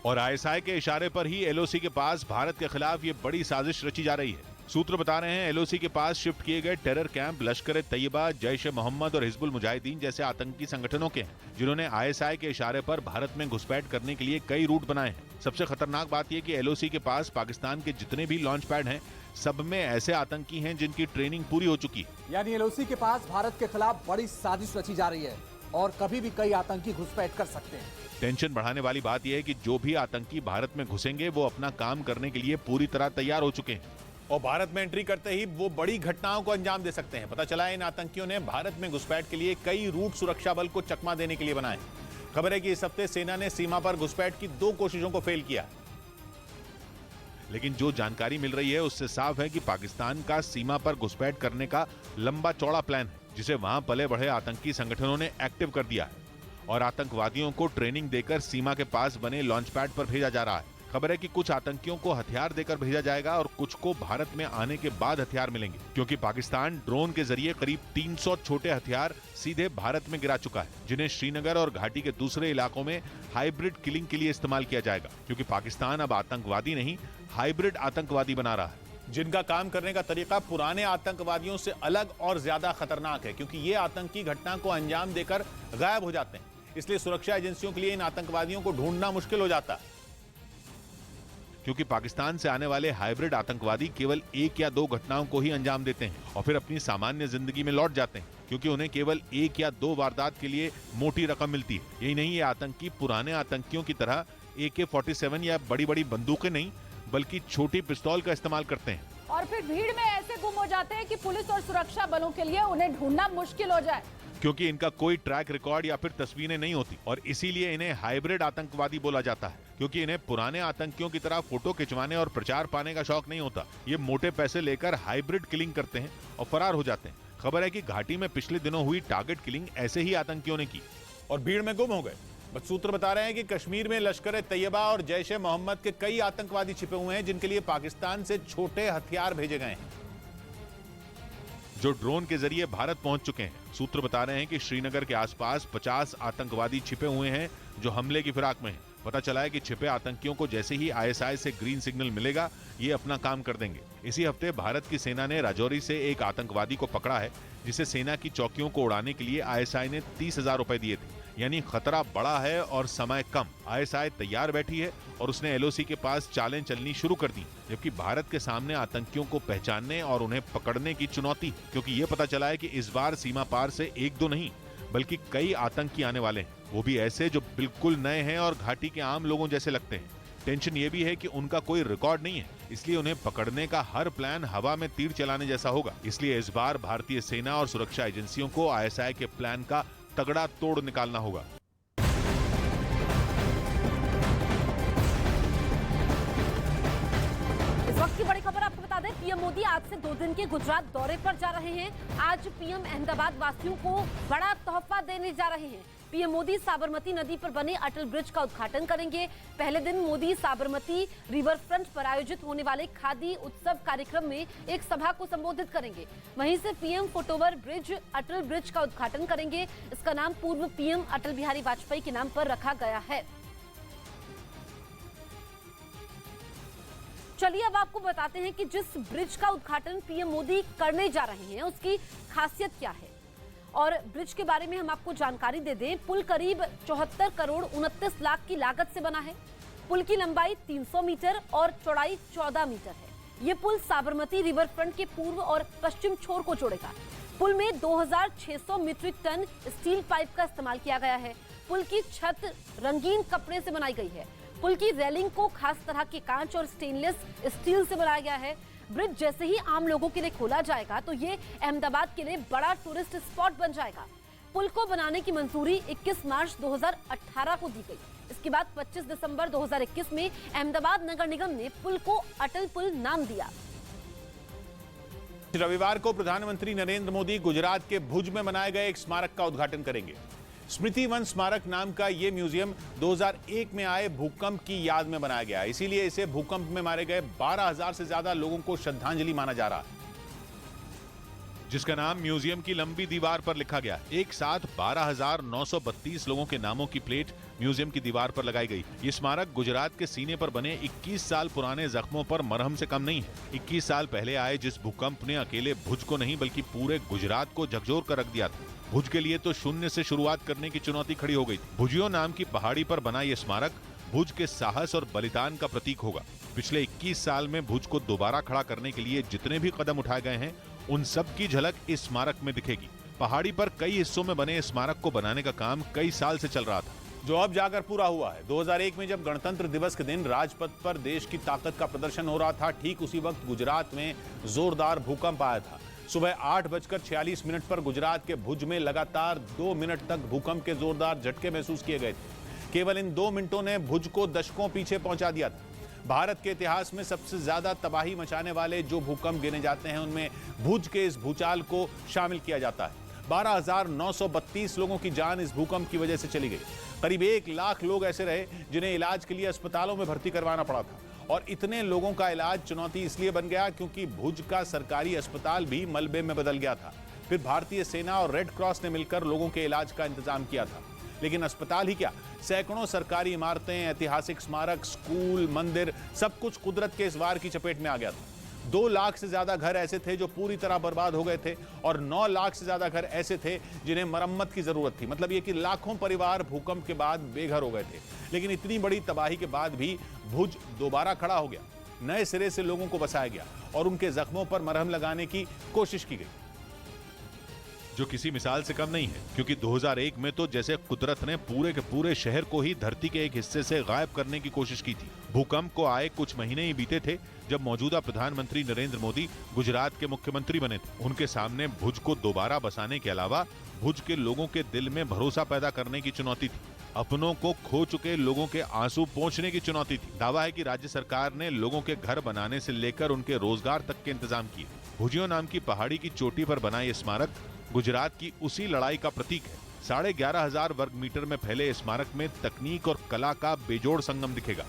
और ISI के इशारे पर ही LOC के पास भारत के खिलाफ ये बड़ी साजिश रची जा रही है। सूत्र बता रहे हैं LOC के पास शिफ्ट किए गए टेरर कैंप लश्कर-ए-तैयबा, जैश-ए-मोहम्मद और हिजबुल मुजाहिदीन जैसे आतंकी संगठनों के हैं, जिन्होंने ISI के इशारे पर भारत में घुसपैठ करने के लिए कई रूट बनाए हैं। सबसे खतरनाक बात यह कि LOC के पास पाकिस्तान के जितने भी लॉन्च पैड हैं, सब में ऐसे आतंकी हैं जिनकी ट्रेनिंग पूरी हो चुकी है। यानी LOC के पास भारत के खिलाफ बड़ी साजिश रची जा रही है और कभी भी कई आतंकी घुसपैठ कर सकते हैं। टेंशन बढ़ाने वाली बात यह है कि जो भी आतंकी भारत में घुसेंगे वो अपना काम करने के लिए पूरी तरह तैयार हो चुके हैं और भारत में एंट्री करते ही वो बड़ी घटनाओं को अंजाम दे सकते हैं। पता चला है इन आतंकियों ने भारत में घुसपैठ के लिए कई रूट सुरक्षा बल को चकमा देने के लिए बनाए। खबर है कि इस हफ्ते सेना ने सीमा पर घुसपैठ की 2 कोशिशों को फेल किया। लेकिन जो जानकारी मिल रही है उससे साफ है कि पाकिस्तान का सीमा पर घुसपैठ करने का लंबा चौड़ा प्लान है, जिसे वहां पले बढ़े आतंकी संगठनों ने एक्टिव कर दिया है और आतंकवादियों को ट्रेनिंग देकर सीमा के पास बने लॉन्च पैड पर भेजा जा रहा है। खबर है कि कुछ आतंकियों को हथियार देकर भेजा जाएगा और कुछ को भारत में आने के बाद हथियार मिलेंगे, क्योंकि पाकिस्तान ड्रोन के जरिए करीब 300 छोटे हथियार सीधे भारत में गिरा चुका है, जिन्हें श्रीनगर और घाटी के दूसरे इलाकों में हाइब्रिड किलिंग के लिए इस्तेमाल किया जाएगा, क्योंकि पाकिस्तान अब आतंकवादी नहीं हाइब्रिड आतंकवादी बना रहा है, जिनका काम करने का तरीका पुराने आतंकवादियों से अलग और ज्यादा खतरनाक है, क्योंकि ये आतंकी घटना को अंजाम देकर गायब हो जाते हैं। इसलिए सुरक्षा एजेंसियों के लिए इन आतंकवादियों को ढूंढना मुश्किल हो जाता है, क्योंकि पाकिस्तान से आने वाले हाइब्रिड आतंकवादी केवल 1 या 2 घटनाओं को ही अंजाम देते हैं और फिर अपनी सामान्य जिंदगी में लौट जाते हैं, क्योंकि उन्हें केवल 1 या 2 वारदात के लिए मोटी रकम मिलती है। यही नहीं, ये आतंकी पुराने आतंकियों की तरह AK-47 या बड़ी बड़ी बंदूकें नहीं बल्कि छोटी पिस्तौल का इस्तेमाल करते हैं और फिर भीड़ में ऐसे गुम हो जाते हैं कि पुलिस और सुरक्षा बलों के लिए उन्हें ढूंढना मुश्किल हो जाए, क्योंकि इनका कोई ट्रैक रिकॉर्ड या फिर तस्वीरें नहीं होती और इसीलिए इन्हें हाइब्रिड आतंकवादी बोला जाता है, क्योंकि इन्हें पुराने आतंकियों की तरह फोटो खिंचवाने और प्रचार पाने का शौक नहीं होता। ये मोटे पैसे लेकर हाइब्रिड किलिंग करते हैं और फरार हो जाते हैं। खबर है कि घाटी में पिछले दिनों हुई टारगेट किलिंग ऐसे ही आतंकियों ने की और भीड़ में गुम हो गए। बस सूत्र बता रहे हैं कि कश्मीर में लश्कर-ए-तैयबा और जैश-ए-मोहम्मद के कई आतंकवादी छिपे हुए हैं, जिनके लिए पाकिस्तान से छोटे हथियार भेजे गए हैं, जो ड्रोन के जरिए भारत पहुंच चुके हैं। सूत्र बता रहे हैं कि श्रीनगर के आसपास 50 आतंकवादी छिपे हुए हैं जो हमले की फिराक में हैं। पता चला है कि छिपे आतंकियों को जैसे ही ISI से ग्रीन सिग्नल मिलेगा, ये अपना काम कर देंगे। इसी हफ्ते भारत की सेना ने राजौरी से एक आतंकवादी को पकड़ा है, जिसे सेना की चौकियों को उड़ाने के लिए ISI ने 30,000 रुपए दिए थे। यानी खतरा बड़ा है और समय कम। ISI तैयार बैठी है और उसने LOC के पास चालें चलनी शुरू कर दी, जबकि भारत के सामने आतंकियों को पहचानने और उन्हें पकड़ने की चुनौती, क्योंकि ये पता चला है कि इस बार सीमा पार से 1-2 नहीं बल्कि कई आतंकी आने वाले हैं, वो भी ऐसे जो बिल्कुल नए हैं और घाटी के आम लोगों जैसे लगते हैं। टेंशन ये भी है कि उनका कोई रिकॉर्ड नहीं है, इसलिए उन्हें पकड़ने का हर प्लान हवा में तीर चलाने जैसा होगा। इसलिए इस बार भारतीय सेना और सुरक्षा एजेंसियों को ISI के प्लान का तगड़ा तोड़ निकालना होगा। इस वक्त की बड़ी खबर आपको बता दें, पीएम मोदी आज से 2 दिन के गुजरात दौरे पर जा रहे हैं। आज पीएम अहमदाबाद वासियों को बड़ा तोहफा देने जा रहे हैं। पीएम मोदी साबरमती नदी पर बने अटल ब्रिज का उद्घाटन करेंगे। पहले दिन मोदी साबरमती रिवर फ्रंट पर आयोजित होने वाले खादी उत्सव कार्यक्रम में एक सभा को संबोधित करेंगे। वहीं से पीएम फुटओवर ब्रिज अटल ब्रिज का उद्घाटन करेंगे। इसका नाम पूर्व पीएम अटल बिहारी वाजपेयी के नाम पर रखा गया है। चलिए अब आपको बताते हैं कि जिस ब्रिज का उद्घाटन पीएम मोदी करने जा रहे हैं उसकी खासियत क्या है, और ब्रिज के बारे में हम आपको जानकारी दे दें। पुल करीब 74 करोड़ 29 लाख की लागत से बना है। पुल की लंबाई 300 मीटर और चौड़ाई 14 मीटर है। ये पुल साबरमती रिवर फ्रंट के पूर्व और पश्चिम छोर को जोड़ेगा। पुल में 2600 मीट्रिक टन स्टील पाइप का इस्तेमाल किया गया है। पुल की छत रंगीन कपड़े से बनाई गई है। पुल की रेलिंग को खास तरह के कांच और स्टेनलेस स्टील से बनाया गया है। ब्रिज जैसे ही आम लोगों के लिए खोला जाएगा तो ये अहमदाबाद के लिए बड़ा टूरिस्ट स्पॉट बन जाएगा। पुल को बनाने की मंजूरी 21 मार्च 2018 को दी गई। इसके बाद 25 दिसंबर 2021 में अहमदाबाद नगर निगम ने पुल को अटल पुल नाम दिया। रविवार को प्रधानमंत्री नरेंद्र मोदी गुजरात के भुज में बनाए गए एक स्मारक का उद्घाटन करेंगे। स्मृति वन स्मारक नाम का यह म्यूजियम 2001 में आए भूकंप की याद में बनाया गया, इसीलिए इसे भूकंप में मारे गए 12,000 से ज्यादा लोगों को श्रद्धांजलि माना जा रहा है, जिसका नाम म्यूजियम की लंबी दीवार पर लिखा गया। एक साथ 12,932 लोगों के नामों की प्लेट म्यूजियम की दीवार पर लगाई गई। ये स्मारक गुजरात के सीने पर बने 21 साल पुराने जख्मों पर मरहम से कम नहीं है। 21 साल पहले आए जिस भूकंप ने अकेले भुज को नहीं बल्कि पूरे गुजरात को झकझोर कर रख दिया था। भुज के लिए तो शून्य से शुरुआत करने की चुनौती खड़ी हो गई थी। भुजियो नाम की पहाड़ी पर बना ये स्मारक भुज के साहस और बलिदान का प्रतीक होगा। पिछले 21 साल में भुज को दोबारा खड़ा करने के लिए जितने भी कदम उठाए गए हैं उन सब की झलक इस स्मारक में दिखेगी। पहाड़ी पर कई हिस्सों में बने स्मारक को बनाने का काम कई साल से चल रहा था, जो अब जाकर पूरा हुआ है। 2001 में जब गणतंत्र दिवस के दिन राजपथ पर देश की ताकत का प्रदर्शन हो रहा था, ठीक उसी वक्त गुजरात में जोरदार भूकंप आया था। सुबह 8:46 पर गुजरात के भुज में लगातार 2 मिनट तक भूकंप के जोरदार झटके महसूस किए गए थे। केवल इन 2 मिनटों ने भुज को दशकों पीछे पहुंचा दिया था। भारत के इतिहास में सबसे ज्यादा तबाही मचाने वाले जो भूकंप गिने जाते हैं उनमें भुज के इस भूचाल को शामिल किया जाता है। 12,932 लोगों की जान इस भूकंप की वजह से चली गई। करीब 1 लाख लोग ऐसे रहे जिन्हें इलाज के लिए अस्पतालों में भर्ती करवाना पड़ा था, और इतने लोगों का इलाज चुनौती इसलिए बन गया क्योंकि भुज का सरकारी अस्पताल भी मलबे में बदल गया था। फिर भारतीय सेना और रेड क्रॉस ने मिलकर लोगों के इलाज का इंतजाम किया था। लेकिन अस्पताल ही क्या, सैकड़ों सरकारी इमारतें, ऐतिहासिक स्मारक, स्कूल, मंदिर, सब कुछ कुदरत के इस वार की चपेट में आ गया था। 2 लाख से ज्यादा घर ऐसे थे जो पूरी तरह बर्बाद हो गए थे, और 9 लाख से ज्यादा घर ऐसे थे जिन्हें मरम्मत की जरूरत थी। मतलब ये कि लाखों परिवार भूकंप के बाद बेघर हो गए थे। लेकिन इतनी बड़ी तबाही के बाद भी भुज दोबारा खड़ा हो गया। नए सिरे से लोगों को बसाया गया और उनके जख्मों पर मरहम लगाने की कोशिश की गई, जो किसी मिसाल से कम नहीं है, क्योंकि 2001 में तो जैसे कुदरत ने पूरे के पूरे शहर को ही धरती के एक हिस्से से गायब करने की कोशिश की थी। भूकंप को आए कुछ महीने ही बीते थे जब मौजूदा प्रधानमंत्री नरेंद्र मोदी गुजरात के मुख्यमंत्री बने थे। उनके सामने भुज को दोबारा बसाने के अलावा भुज के लोगों के दिल में भरोसा पैदा करने की चुनौती थी। अपनों को खो चुके लोगों के आंसू पोंछने की चुनौती थी। दावा है कि राज्य सरकार ने लोगों के घर बनाने से लेकर उनके रोजगार तक के इंतजाम किए। भुजियो नाम की पहाड़ी की चोटी पर बना ये स्मारक गुजरात की उसी लड़ाई का प्रतीक है। 11,500 वर्ग मीटर में फैले स्मारक में तकनीक और कला का बेजोड़ संगम दिखेगा।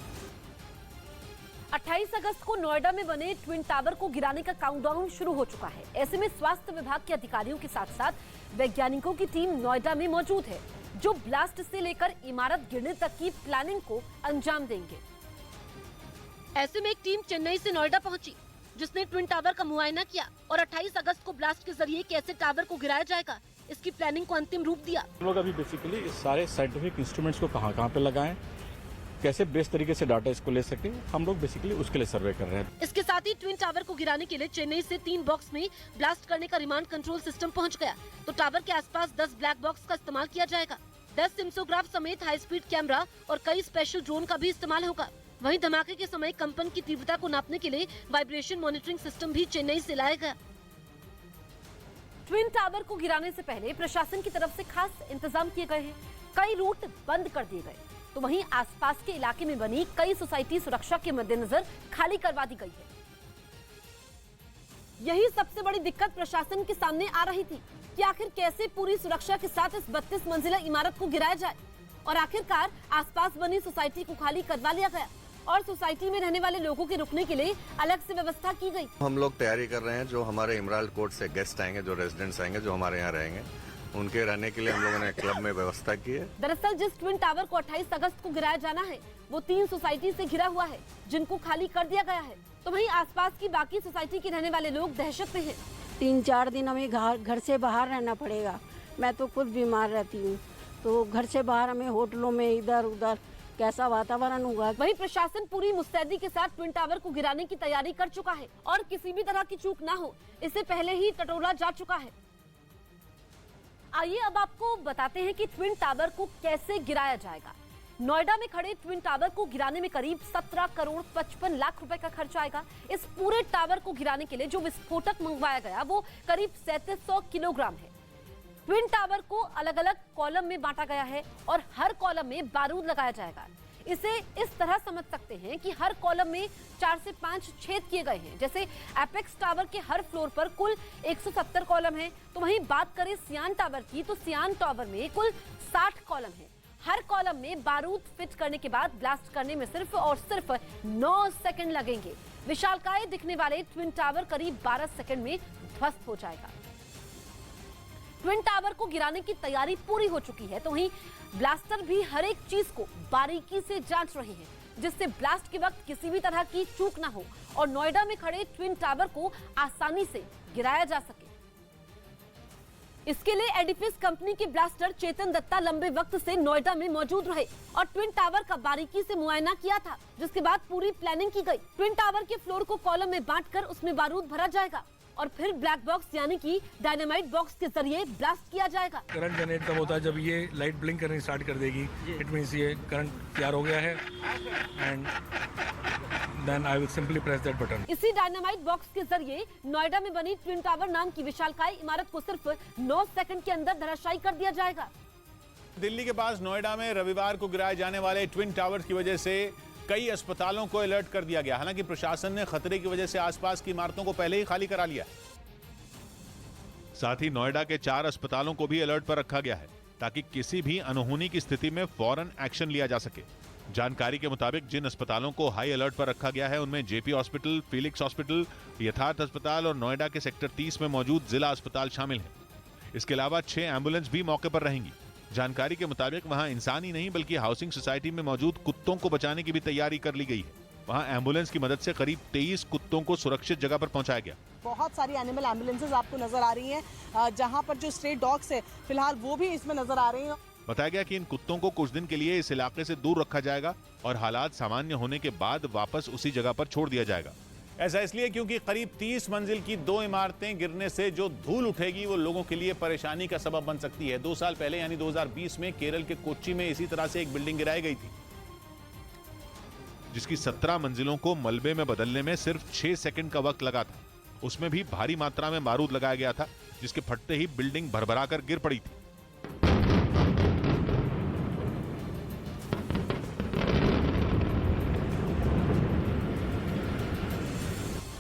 28 अगस्त को नोएडा में बने ट्विन टावर को गिराने का काउंटडाउन शुरू हो चुका है। ऐसे में स्वास्थ्य विभाग के अधिकारियों के साथ साथ वैज्ञानिकों की टीम नोएडा में मौजूद है, जो ब्लास्ट से लेकर इमारत गिरने तक की प्लानिंग को अंजाम देंगे। ऐसे में एक टीम चेन्नई से नोएडा पहुंची, जिसने ट्विन टावर का मुआयना किया और 28 अगस्त को ब्लास्ट के जरिए कैसे टावर को गिराया जाएगा, इसकी प्लानिंग को अंतिम रूप दिया। हम लोग अभी बेसिकली इस सारे साइंटिफिक इंस्ट्रूमेंट्स को कहाँ पे लगाएं कैसे बेस्ट तरीके से डाटा इसको ले सके, हम लोग बेसिकली उसके लिए सर्वे कर रहे हैं। इसके साथ ही ट्विन टावर को गिराने के लिए चेन्नई से 3 बॉक्स में ब्लास्ट करने का रिमांड कंट्रोल सिस्टम पहुंच गया, तो टावर के आसपास 10 ब्लैक बॉक्स का इस्तेमाल किया जाएगा। 10 सिम्सोग्राफ समेत हाई स्पीड कैमरा और कई स्पेशल ड्रोन का भी इस्तेमाल होगा। वहीं धमाके के समय कंपन की तीव्रता को नापने के लिए वाइब्रेशन मॉनिटरिंग सिस्टम भी चेन्नई से लाया गया। ट्विन टावर को गिराने से पहले प्रशासन की तरफ से खास इंतजाम किए गए हैं। कई रूट बंद कर दिए गए, तो वहीं आसपास के इलाके में बनी कई सोसाइटी सुरक्षा के मद्देनजर खाली करवा दी गई है। यही सबसे बड़ी दिक्कत प्रशासन के सामने आ रही थी कि आखिर कैसे पूरी सुरक्षा के साथ इस 32 मंजिला इमारत को गिराया जाए, और आखिरकार आसपास बनी सोसाइटी को खाली करवा लिया गया और सोसाइटी में रहने वाले लोगों के रुकने के लिए अलग से व्यवस्था की गई। हम लोग तैयारी कर रहे हैं, जो हमारे इमराल्ड कोर्ट से गेस्ट आएंगे, जो रेजिडेंट्स आएंगे, जो हमारे यहाँ रहेंगे, उनके रहने के लिए हम लोगों ने क्लब में व्यवस्था की है। दरअसल जिस ट्विन टावर को 28 अगस्त को गिराया जाना है, वो 3 सोसाइटी से घिरा हुआ है, जिनको खाली कर दिया गया है। तो वहीं आसपास की बाकी सोसाइटी के रहने वाले लोग दहशत में हैं। 3-4 दिन हमें घर से बाहर रहना पड़ेगा। मैं तो खुद बीमार रहती हूँ, तो घर से बाहर हमें होटलों में इधर उधर कैसा वातावरण होगा। वहीं प्रशासन पूरी मुस्तैदी के साथ ट्विन टावर को गिराने की तैयारी कर चुका है और किसी भी तरह की चूक ना हो, इससे पहले ही टटोला जा चुका है। आइए अब आपको बताते हैं कि ट्विन टावर को कैसे गिराया जाएगा। नोएडा में खड़े ट्विन टावर को गिराने में करीब 17 करोड़ 55 लाख रुपए का खर्च आएगा। इस पूरे टावर को गिराने के लिए जो विस्फोटक मंगवाया गया वो करीब 3700 किलोग्राम है। ट्विन टावर को अलग अलग कॉलम में बांटा गया है और हर कॉलम में बारूद लगाया जाएगा। इसे इस तरह समझ सकते हैं कि हर कॉलम में 4 से 5 छेद किए गए हैं। जैसे एपेक्स टावर के हर फ्लोर पर कुल 170 कॉलम हैं, तो वहीं बात करें सियान टावर की, तो सियान टावर में कुल 60 कॉलम हैं। हर कॉलम में बारूद फिट करने के बाद ब्लास्ट करने में सिर्फ और सिर्फ 9 सेकंड लगेंगे। विशालकाय दिखने वाले ट्विन टावर करीब 12 सेकंड में ध्वस्त हो जाएगा। ट्विन टावर को गिराने की तैयारी पूरी हो चुकी है, तो वहीं ब्लास्टर भी हर एक चीज को बारीकी से जांच रहे हैं, जिससे ब्लास्ट के वक्त किसी भी तरह की चूक ना हो और नोएडा में खड़े ट्विन टावर को आसानी से गिराया जा सके। इसके लिए एडिफिस कंपनी के ब्लास्टर चेतन दत्ता लंबे वक्त से नोएडा में मौजूद रहे और ट्विन टावर का बारीकी से मुआयना किया था, जिसके बाद पूरी प्लानिंग की गई। ट्विन टावर के फ्लोर को कॉलम में बांटकर उसमें बारूद भरा जाएगा और फिर ब्लैक बॉक्स यानी कि डायनामाइट बॉक्स के जरिए ब्लास्ट किया जाएगा। करंट जनरेट तब होता है जब ये लाइट ब्लिंक करनी स्टार्ट कर देगी। इट मींस ये करंट तैयार हो गया है and then I will simply press that button. इसी डायनामाइट बॉक्स के जरिए नोएडा में बनी ट्विन टावर नाम की विशालकाय इमारत को सिर्फ 9 सेकंड के अंदर धराशायी कर दिया जाएगा। दिल्ली के पास नोएडा में रविवार को गिराए जाने वाले ट्विन टावर की वजह से कई अस्पतालों को अलर्ट कर दिया गया। हालांकि प्रशासन ने खतरे की वजह से आसपास की इमारतों को पहले ही खाली करा लिया। साथ ही नोएडा के 4 अस्पतालों को भी अलर्ट पर रखा गया है, ताकि किसी भी अनहोनी की स्थिति में फौरन एक्शन लिया जा सके। जानकारी के मुताबिक जिन अस्पतालों को हाई अलर्ट पर रखा गया है उनमें जेपी हॉस्पिटल, फिलिक्स हॉस्पिटल, यथार्थ अस्पताल और नोएडा के सेक्टर 30 में मौजूद जिला अस्पताल शामिल हैं। इसके अलावा 6 एम्बुलेंस भी मौके पर रहेंगी। जानकारी के मुताबिक वहां इंसान ही नहीं बल्कि हाउसिंग सोसाइटी में मौजूद कुत्तों को बचाने की भी तैयारी कर ली गई है। वहां एम्बुलेंस की मदद से करीब 23 कुत्तों को सुरक्षित जगह पर पहुंचाया गया। बहुत सारी एनिमल एम्बुलेंसेज आपको नजर आ रही हैं, जहां पर जो स्ट्रे डॉग्स है फिलहाल वो भी इसमें नजर आ रहे हैं। बताया गया कि इन कुत्तों को कुछ दिन के लिए इस इलाके से दूर रखा जाएगा और हालात सामान्य होने के बाद वापस उसी जगह पर छोड़ दिया जाएगा। ऐसा इसलिए क्योंकि करीब 30 मंजिल की 2 इमारतें गिरने से जो धूल उठेगी वो लोगों के लिए परेशानी का सबब बन सकती है। 2 साल पहले यानी 2020 में केरल के कोच्चि में इसी तरह से एक बिल्डिंग गिराई गई थी, जिसकी 17 मंजिलों को मलबे में बदलने में सिर्फ 6 सेकंड का वक्त लगा था। उसमें भी भारी मात्रा में बारूद लगाया गया था, जिसके फटते ही बिल्डिंग भरभराकर गिर पड़ी थी।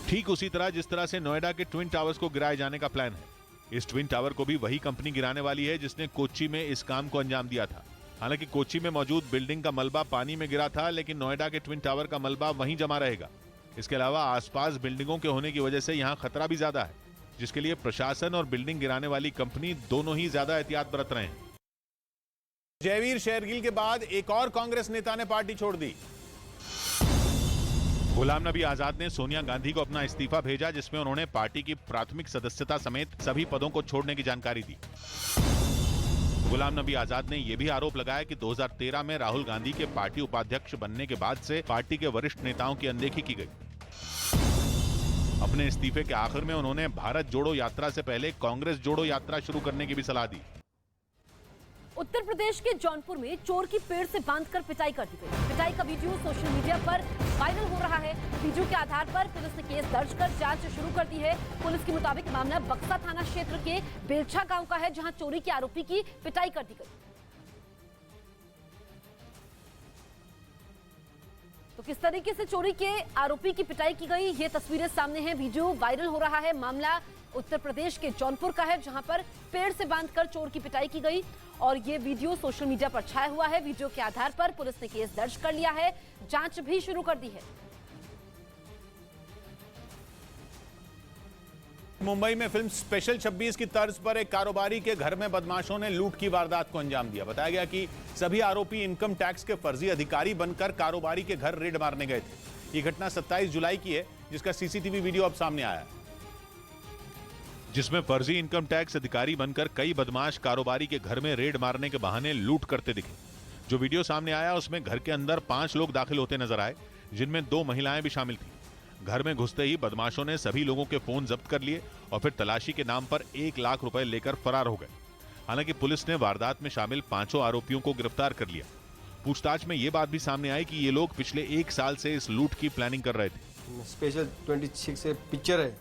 ठीक उसी तरह जिस तरह से नोएडा के ट्विन टावर्स को गिराए जाने का प्लान है, इस ट्विन टावर को भी वही कंपनी गिराने वाली है जिसने कोच्चि में इस काम को अंजाम दिया था। हालांकि कोच्चि में मौजूद बिल्डिंग का मलबा पानी में गिरा था, लेकिन नोएडा के ट्विन टावर का मलबा वहीं जमा रहेगा। इसके अलावा आसपास बिल्डिंगों के होने की वजह से यहां खतरा भी ज्यादा है, जिसके लिए प्रशासन और बिल्डिंग गिराने वाली कंपनी दोनों ही ज्यादा एहतियात बरत रहे हैं। जयवीर शेरगिल के बाद एक और कांग्रेस नेता ने पार्टी छोड़ दी। गुलाम नबी आजाद ने सोनिया गांधी को अपना इस्तीफा भेजा, जिसमें उन्होंने पार्टी की प्राथमिक सदस्यता समेत सभी पदों को छोड़ने की जानकारी दी। गुलाम नबी आजाद ने यह भी आरोप लगाया कि 2013 में राहुल गांधी के पार्टी उपाध्यक्ष बनने के बाद से पार्टी के वरिष्ठ नेताओं की अनदेखी की गई। अपने इस्तीफे के आखिर में उन्होंने भारत जोड़ो यात्रा से पहले कांग्रेस जोड़ो यात्रा शुरू करने की भी सलाह दी। उत्तर प्रदेश के जौनपुर में चोर की पेड़ से बांधकर पिटाई कर दी गई। पिटाई का वीडियो सोशल मीडिया पर वायरल हो रहा है। वीडियो के आधार पर पुलिस ने केस दर्ज कर जांच शुरू कर दी है। पुलिस के मुताबिक मामला बक्सा थाना क्षेत्र के बेलछा गांव का है, जहां चोरी के आरोपी की पिटाई कर दी गई। तो किस तरीके से चोरी के आरोपी की पिटाई की गई, ये तस्वीरें सामने हैं। वीडियो वायरल हो रहा है। मामला उत्तर प्रदेश के जौनपुर का है, जहां पर पेड़ से बांधकर चोर की पिटाई की गई और ये वीडियो सोशल मीडिया पर छाया हुआ है। वीडियो के आधार पर पुलिस ने केस दर्ज कर लिया है, जांच भी शुरू कर दी है। मुंबई में फिल्म स्पेशल 26 की तर्ज पर एक कारोबारी के घर में बदमाशों ने लूट की वारदात को अंजाम दिया। बताया गया कि सभी आरोपी इनकम टैक्स के फर्जी अधिकारी बनकर कारोबारी के घर रेड मारने गए थे। ये घटना 27 जुलाई की है, जिसका सीसीटीवी वीडियो अब सामने आया है, जिसमें फर्जी इनकम टैक्स अधिकारी बनकर कई बदमाश कारोबारी के घर में रेड मारने के बहाने लूट करते दिखे। जो वीडियो सामने आया उसमें घर के अंदर 5 लोग दाखिल होते नजर आए, जिनमें 2 महिलाएं भी शामिल थीं। घर में घुसते ही बदमाशों ने सभी लोगों के फोन जब्त कर लिए और फिर तलाशी के नाम पर 1 लाख रुपए लेकर फरार हो गए। हालांकि पुलिस ने वारदात में शामिल 5 आरोपियों को गिरफ्तार कर लिया। पूछताछ में ये बात भी सामने आई कि ये लोग पिछले 1 साल से इस लूट की प्लानिंग कर रहे थे। स्पेशल 26 से पिक्चर है,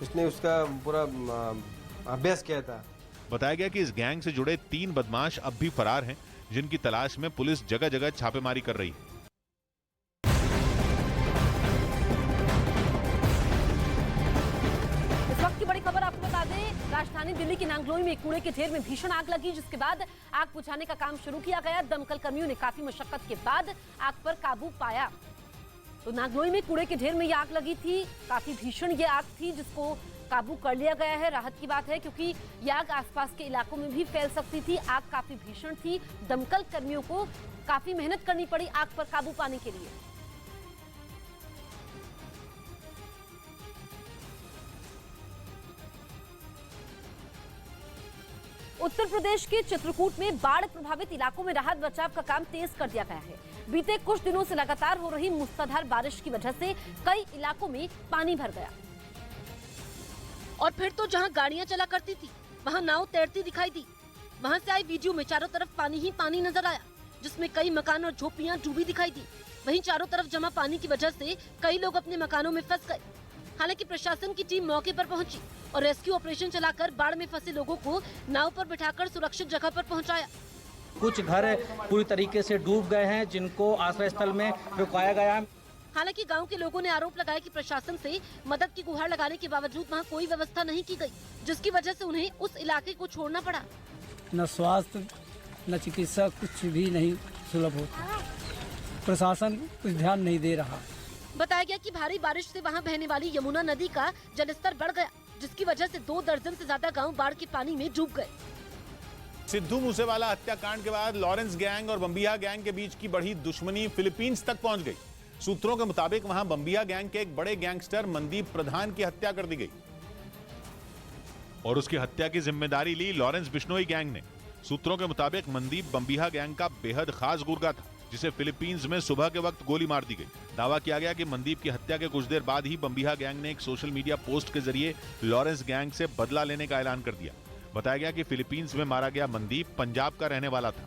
उसने उसका पूरा अभ्यास किया था। बताया गया कि इस गैंग से जुड़े 3 बदमाश अब भी फरार हैं, जिनकी तलाश में पुलिस जगह जगह छापेमारी कर रही है। इस वक्त की बड़ी खबर आपको बता दें, राजधानी दिल्ली की नांगलोई में कूड़े के ढेर में भीषण आग लगी, जिसके बाद आग बुझाने का काम शुरू किया गया। दमकल कर्मियों ने काफी मशक्कत के बाद आग पर काबू पाया। तो नांगलोई में कूड़े के ढेर में ये आग लगी थी। काफी भीषण ये आग थी, जिसको काबू कर लिया गया है। राहत की बात है, क्योंकि ये आग आसपास के इलाकों में भी फैल सकती थी। आग काफी भीषण थी। दमकल कर्मियों को काफी मेहनत करनी पड़ी आग पर काबू पाने के लिए। उत्तर प्रदेश के चित्रकूट में बाढ़ प्रभावित इलाकों में राहत बचाव का काम तेज कर दिया गया है। बीते कुछ दिनों से लगातार हो रही मूसलाधार बारिश की वजह से कई इलाकों में पानी भर गया। और फिर तो जहां गाड़ियां चला करती थी, वहां नाव तैरती दिखाई दी। वहां से आई वीडियो में चारों तरफ पानी ही पानी नजर आया, जिसमें कई मकान और झोपड़ियां डूबी दिखाई दी। वहीं चारों तरफ जमा पानी की वजह से कई लोग अपने मकानों में फंस गए। हालांकि प्रशासन की टीम मौके पर पहुंची और रेस्क्यू ऑपरेशन चलाकर बाढ़ में फंसे लोगों को नाव पर बिठाकर सुरक्षित जगह पर पहुंचाया। कुछ घर पूरी तरीके से डूब गए हैं, जिनको आश्रय स्थल में रुकाया गया है। हालांकि गांव के लोगों ने आरोप लगाया कि प्रशासन से मदद की गुहार लगाने के बावजूद वहां कोई व्यवस्था नहीं की गई, जिसकी वजह से उन्हें उस इलाके को छोड़ना पड़ा। न स्वास्थ्य न चिकित्सा कुछ भी नहीं सुलभ होता। प्रशासन कुछ ध्यान नहीं दे रहा। बताया गया कि भारी बारिश से वहां बहने वाली यमुना नदी का जलस्तर बढ़ गया, जिसकी वजह से 2 दर्जन से ज्यादा गांव बाढ़ के पानी में डूब गए। सिद्धू मूसेवाला हत्याकांड के बाद लॉरेंस गैंग और बम्बिया गैंग के बीच की बढ़ी दुश्मनी फिलीपींस तक पहुंच गई। सूत्रों के मुताबिक वहां बम्बिया गैंग के एक बड़े गैंगस्टर मनदीप प्रधान की हत्या कर दी गई और उसकी हत्या की जिम्मेदारी ली लॉरेंस बिश्नोई गैंग ने। सूत्रों के मुताबिक मनदीप बम्बिया गैंग का बेहद खास गुर्गा था, जिसे फिलीपींस में सुबह के वक्त गोली मार दी गई। दावा किया गया कि मनदीप की हत्या के कुछ देर बाद ही बम्बिया गैंग ने एक सोशल मीडिया पोस्ट के जरिए लॉरेंस गैंग से बदला लेने का ऐलान कर दिया। बताया गया कि फिलीपींस में मारा गया मनदीप पंजाब का रहने वाला था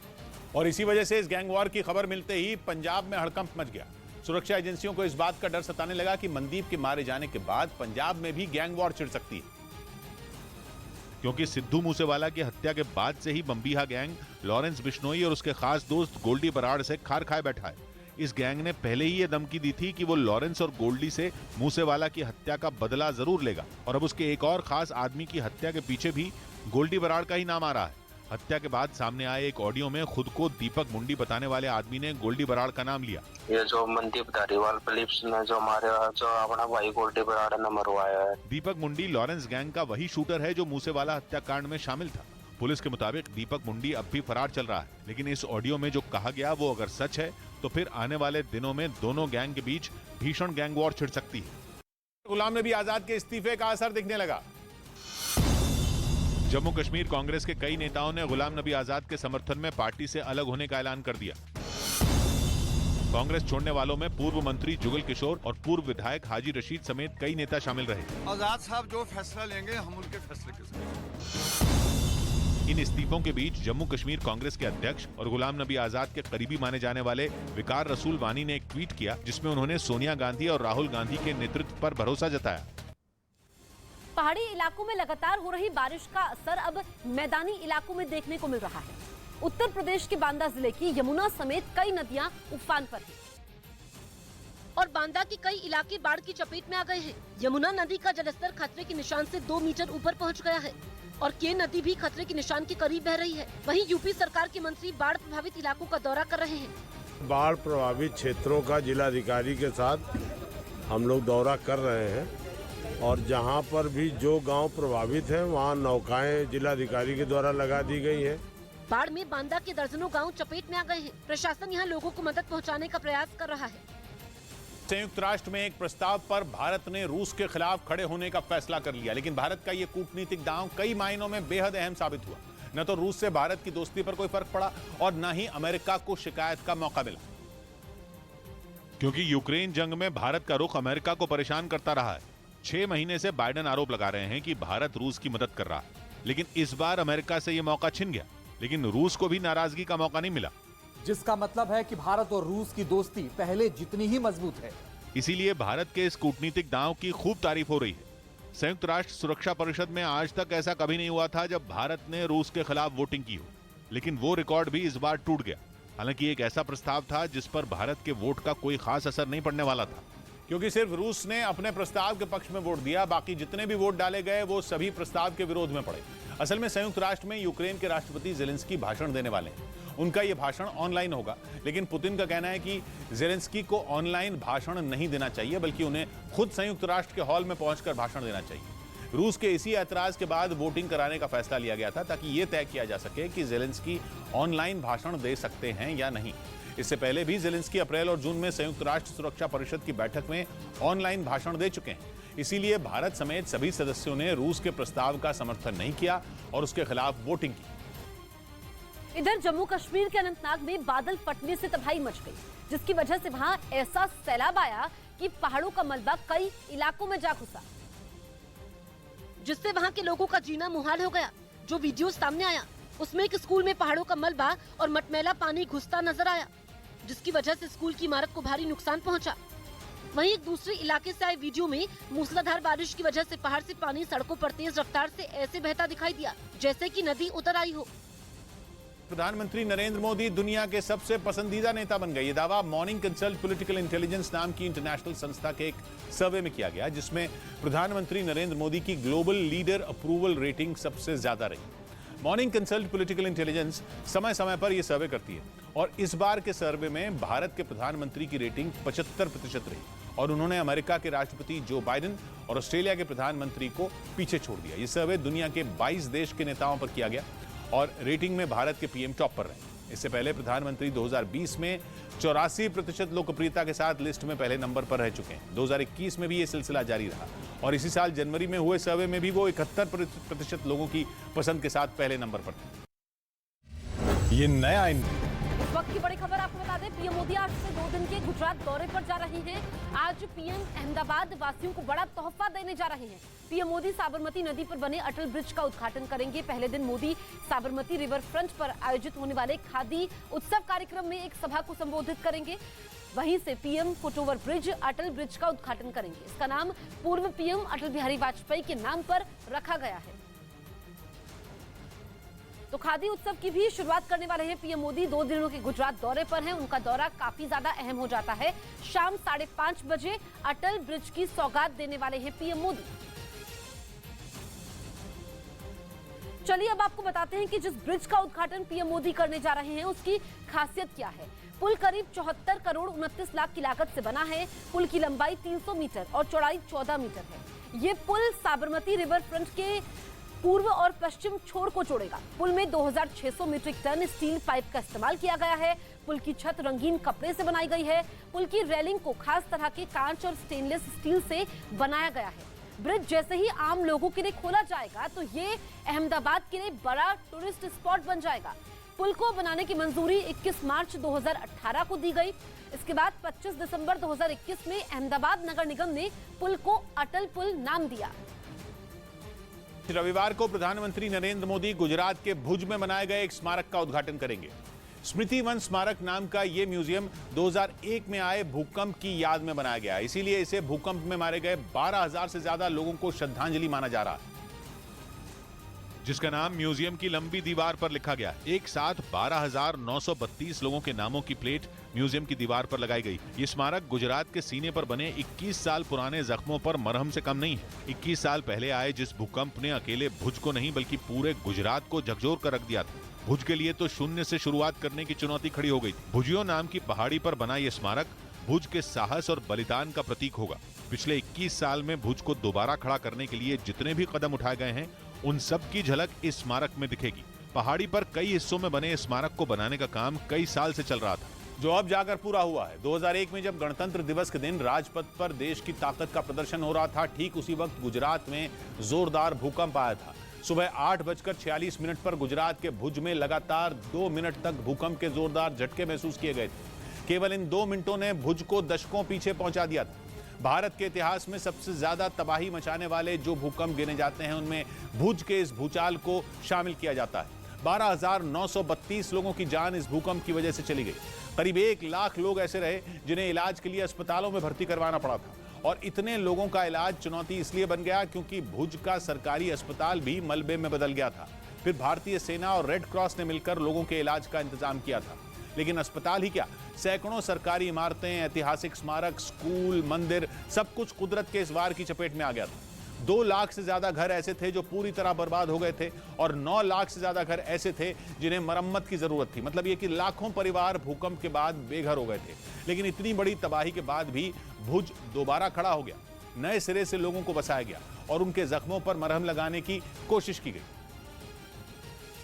और इसी वजह से इस गैंग वॉर की खबर मिलते ही पंजाब में हड़कंप मच गया। सुरक्षा एजेंसियों को इस बात का डर सताने लगा कि मनदीप के मारे जाने के बाद पंजाब में भी गैंग वॉर छिड़ सकती है, क्योंकि सिद्धू मूसेवाला की हत्या के बाद से ही बम्बिया गैंग लॉरेंस बिश्नोई और उसके खास दोस्त गोल्डी बराड़ से खार खाए बैठा है। इस गैंग ने पहले ही ये धमकी दी थी कि वो लॉरेंस और गोल्डी से मूसेवाला की हत्या का बदला जरूर लेगा और अब उसके एक और खास आदमी की हत्या के पीछे भी गोल्डी बराड़ का ही नाम आ रहा है। हत्या के बाद सामने आए एक ऑडियो में खुद को दीपक मुंडी बताने वाले आदमी ने गोल्डी बराड़ का नाम लिया। ये जो मनदीप धारीवाल फिलिप्स ने जो अपना भाई गोल्डी बराड़ ने मरवाया है। दीपक मुंडी लॉरेंस गैंग का वही शूटर है जो मूसेवाला हत्याकांड में शामिल था। पुलिस के मुताबिक दीपक मुंडी अब भी फरार चल रहा है, लेकिन इस ऑडियो में जो कहा गया वो अगर सच है तो फिर आने वाले दिनों में दोनों गैंग के बीच भीषण गैंग वॉर छिड़ सकती है। गुलाम नबी आजाद के इस्तीफे का असर दिखने लगा। जम्मू कश्मीर कांग्रेस के कई नेताओं ने गुलाम नबी आजाद के समर्थन में पार्टी से अलग होने का ऐलान कर दिया। कांग्रेस छोड़ने वालों में पूर्व मंत्री जुगल किशोर और पूर्व विधायक हाजी रशीद समेत कई नेता शामिल रहे। आजाद साहब जो फैसला लेंगे हम उनके फैसले के साथ। इन इस्तीफों के बीच जम्मू कश्मीर कांग्रेस के अध्यक्ष और गुलाम नबी आजाद के करीबी माने जाने वाले विकार रसूल वानी ने एक ट्वीट किया, जिसमें उन्होंने सोनिया गांधी और राहुल गांधी के नेतृत्व पर भरोसा जताया। पहाड़ी इलाकों में लगातार हो रही बारिश का असर अब मैदानी इलाकों में देखने को मिल रहा है। उत्तर प्रदेश के बांदा जिले की यमुना समेत कई नदियां उफान पर हैं। और बांदा के कई इलाके बाढ़ की चपेट में आ गए हैं। यमुना नदी का जलस्तर खतरे के निशान से 2 मीटर ऊपर पहुंच गया है और केन नदी भी खतरे के निशान के करीब बह रही है। वहीं यूपी सरकार के मंत्री बाढ़ प्रभावित इलाकों का दौरा कर रहे हैं। बाढ़ प्रभावित क्षेत्रों का जिलाधिकारी के साथ हम लोग दौरा कर रहे हैं और जहां पर भी जो गांव प्रभावित हैं वहां नौकाएं जिलाधिकारी के द्वारा लगा दी गई है। बाढ़ में बांदा के दर्जनों गांव चपेट में आ गए हैं। प्रशासन यहां लोगों को मदद पहुंचाने का प्रयास कर रहा है। संयुक्त राष्ट्र में एक प्रस्ताव पर भारत ने रूस के खिलाफ खड़े होने का फैसला कर लिया, लेकिन भारत का ये कूटनीतिक दांव कई मायनों में बेहद अहम साबित हुआ। न तो रूस से भारत की दोस्ती पर कोई फर्क पड़ा और न ही अमेरिका को शिकायत का मौका मिला, क्योंकि यूक्रेन जंग में भारत का रुख अमेरिका को परेशान करता रहा है। 6 महीने से बाइडेन आरोप लगा रहे हैं कि भारत रूस की मदद कर रहा है, लेकिन इस बार अमेरिका से यह मौका छिन गया। लेकिन रूस को भी नाराजगी का मौका नहीं मिला, जिसका मतलब है कि भारत और रूस की दोस्ती पहले जितनी ही मजबूत है। इसीलिए भारत के इस कूटनीतिक दांव की खूब तारीफ हो रही है। संयुक्त राष्ट्र सुरक्षा परिषद में आज तक ऐसा कभी नहीं हुआ था जब भारत ने रूस के खिलाफ वोटिंग की हो, लेकिन वो रिकॉर्ड भी इस बार टूट गया। हालांकि एक ऐसा प्रस्ताव था जिस पर भारत के वोट का कोई खास असर नहीं पड़ने वाला था, क्योंकि सिर्फ रूस ने अपने प्रस्ताव के पक्ष में वोट दिया, बाकी जितने भी वोट डाले गए वो सभी प्रस्ताव के विरोध में पड़े। असल में संयुक्त राष्ट्र में यूक्रेन के राष्ट्रपति जेलेंस्की भाषण देने वाले हैं। उनका यह भाषण ऑनलाइन होगा, लेकिन पुतिन का कहना है कि जेलेंस्की को ऑनलाइन भाषण नहीं देना चाहिए, बल्कि उन्हें खुद संयुक्त राष्ट्र के हॉल में पहुंचकर भाषण देना चाहिए। रूस के इसी ऐतराज के बाद वोटिंग कराने का फैसला लिया गया था, ताकि यह तय किया जा सके कि जेलेंस्की ऑनलाइन भाषण दे सकते हैं या नहीं। इससे पहले भी जेलेंस्की अप्रैल और जून में संयुक्त राष्ट्र सुरक्षा परिषद की बैठक में ऑनलाइन भाषण दे चुके हैं। इसीलिए भारत समेत सभी सदस्यों ने रूस के प्रस्ताव का समर्थन नहीं किया और उसके खिलाफ वोटिंग की। इधर जम्मू कश्मीर के अनंतनाग में बादल फटने से तबाही मच गई, जिसकी वजह से वहां ऐसा सैलाब आया कि पहाड़ों का मलबा कई इलाकों में जा घुसा, जिससे वहां के लोगों का जीना मुहाल हो गया। जो वीडियो सामने आया उसमें एक स्कूल में पहाड़ों का मलबा और मटमैला पानी घुसता नजर आया, जिसकी वजह से स्कूल की इमारत को भारी नुकसान पहुंचा। वहीं एक दूसरे इलाके से आए वीडियो में मूसलाधार बारिश की वजह से पहाड़ से पानी सड़कों पर तेज रफ्तार से ऐसे बहता दिखाई दिया जैसे कि नदी उतर आई हो। प्रधानमंत्री नरेंद्र मोदी दुनिया के सबसे पसंदीदा नेता बन गए। ये दावा मॉर्निंग कंसल्ट पॉलिटिकल इंटेलिजेंस नाम की इंटरनेशनल संस्था के एक सर्वे में किया गया, जिसमें प्रधानमंत्री नरेंद्र मोदी की ग्लोबल लीडर अप्रूवल रेटिंग सबसे ज्यादा रही। मॉर्निंग कंसल्ट पॉलिटिकल इंटेलिजेंस समय समय पर यह सर्वे करती है और इस बार के सर्वे में भारत के प्रधानमंत्री की रेटिंग 75% रही और उन्होंने अमेरिका के राष्ट्रपति जो बाइडेन और ऑस्ट्रेलिया के प्रधानमंत्री को पीछे छोड़ दिया। यह सर्वे दुनिया के 22 देश के नेताओं पर किया गया और रेटिंग में भारत के पीएम टॉप पर रहे। इससे पहले प्रधानमंत्री 2020 में 84% लोकप्रियता के साथ लिस्ट में पहले नंबर पर रह चुके हैं। 2021 में भी ये सिलसिला जारी रहा और इसी साल जनवरी में हुए सर्वे में भी वो 71% लोगों की पसंद के साथ पहले नंबर पर थे। ये नया इस वक्त की बड़ी खबर आपको बता दें, पीएम मोदी आज से 2 दिन के गुजरात दौरे पर जा रहे हैं। आज पीएम अहमदाबाद वासियों को बड़ा तोहफा देने जा रहे हैं। पीएम मोदी साबरमती नदी पर बने अटल ब्रिज का उद्घाटन करेंगे। पहले दिन मोदी साबरमती रिवर फ्रंट पर आयोजित होने वाले खादी उत्सव कार्यक्रम में एक सभा को संबोधित करेंगे। वहीं से पीएम फुटओवर ब्रिज अटल ब्रिज का उद्घाटन करेंगे। इसका नाम पूर्व पीएम अटल बिहारी वाजपेयी के नाम पर रखा गया है। तो खादी उत्सव की भी शुरुआत करने वाले हैं पीएम मोदी। 2 दिनों के गुजरात दौरे पर हैं। उनका दौरा काफी ज्यादा अहम हो जाता है। शाम 5:30 बजे अटल ब्रिज की सौगात देने वाले हैं पीएम मोदी। चलिए अब आपको बताते हैं कि जिस ब्रिज का उद्घाटन पीएम मोदी करने जा रहे हैं उसकी खासियत क्या है। पुल करीब 74 करोड़ 29 लाख की लागत से बना है। पुल की लंबाई 300 मीटर और चौड़ाई 14 मीटर है। ये पुल साबरमती रिवर फ्रंट के पूर्व और पश्चिम छोर को जोड़ेगा। पुल में 2600 मीट्रिक टन स्टील पाइप का इस्तेमाल किया गया है। पुल की छत रंगीन कपड़े से बनाई गई है। पुल की रेलिंग को खास तरह के कांच और स्टेनलेस स्टील से बनाया गया है। ब्रिज जैसे ही आम लोगों के लिए खोला जाएगा तो ये अहमदाबाद के लिए बड़ा टूरिस्ट स्पॉट बन जाएगा। पुल को बनाने की मंजूरी 21 मार्च 2018 को दी गई। इसके बाद 25 दिसंबर 2021 में अहमदाबाद नगर निगम ने पुल को अटल पुल नाम दिया। रविवार को प्रधानमंत्री नरेंद्र मोदी गुजरात के भुज में बनाए गए एक स्मारक का उद्घाटन करेंगे। स्मृति वन स्मारक नाम का यह म्यूजियम 2001 में आए भूकंप की याद में बनाया गया, इसीलिए इसे भूकंप में मारे गए 12,000 से ज्यादा लोगों को श्रद्धांजलि माना जा रहा है, जिसका नाम म्यूजियम की लंबी दीवार पर लिखा गया। एक साथ 12,932 लोगों के नामों की प्लेट म्यूजियम की दीवार पर लगाई गई। ये स्मारक गुजरात के सीने पर बने 21 साल पुराने जख्मों पर मरहम से कम नहीं है। 21 साल पहले आए जिस भूकंप ने अकेले भुज को नहीं बल्कि पूरे गुजरात को झकझोर कर रख दिया था। भुज के लिए तो शून्य से शुरुआत करने की चुनौती खड़ी हो गई। भुजियो नाम की पहाड़ी पर बना ये स्मारक भुज के साहस और बलिदान का प्रतीक होगा। पिछले 21 साल में भुज को दोबारा खड़ा करने के लिए जितने भी कदम उठाए गए हैं उन सब की झलक इस स्मारक में दिखेगी। पहाड़ी पर कई हिस्सों में बने इस स्मारक को बनाने का काम कई साल से चल रहा था, जो अब जाकर पूरा हुआ है। 2001 में जब गणतंत्र दिवस के दिन राजपथ पर देश की ताकत का प्रदर्शन हो रहा था, ठीक उसी वक्त गुजरात में जोरदार भूकंप आया था। सुबह 8:46 पर गुजरात के भुज में लगातार 2 मिनट तक भूकंप के जोरदार झटके महसूस किए गए थे। केवल इन 2 मिनटों ने भुज को दशकों पीछे पहुंचा दिया था। भारत के इतिहास में सबसे ज्यादा तबाही मचाने वाले जो भूकंप गिने जाते हैं उनमें भुज के इस भूचाल को शामिल किया जाता है। 12,932 लोगों की जान इस भूकंप की वजह से चली गई। करीब 1 लाख लोग ऐसे रहे जिन्हें इलाज के लिए अस्पतालों में भर्ती करवाना पड़ा था, और इतने लोगों का इलाज चुनौती इसलिए बन गया क्योंकि भुज का सरकारी अस्पताल भी मलबे में बदल गया था। फिर भारतीय सेना और रेड क्रॉस ने मिलकर लोगों के इलाज का इंतजाम किया था। लेकिन अस्पताल ही क्या, सैकड़ों सरकारी इमारतें, ऐतिहासिक स्मारक, स्कूल, मंदिर, सब कुछ कुदरत के इस वार की चपेट में आ गया था। 2 लाख से ज्यादा घर ऐसे थे जो पूरी तरह बर्बाद हो गए थे, और 9 लाख से ज्यादा घर ऐसे थे जिन्हें मरम्मत की जरूरत थी। मतलब ये कि लाखों परिवार भूकंप के बाद बेघर हो गए थे। लेकिन इतनी बड़ी तबाही के बाद भी भुज दोबारा खड़ा हो गया। नए सिरे से लोगों को बसाया गया और उनके जख्मों पर मरहम लगाने की कोशिश की गई,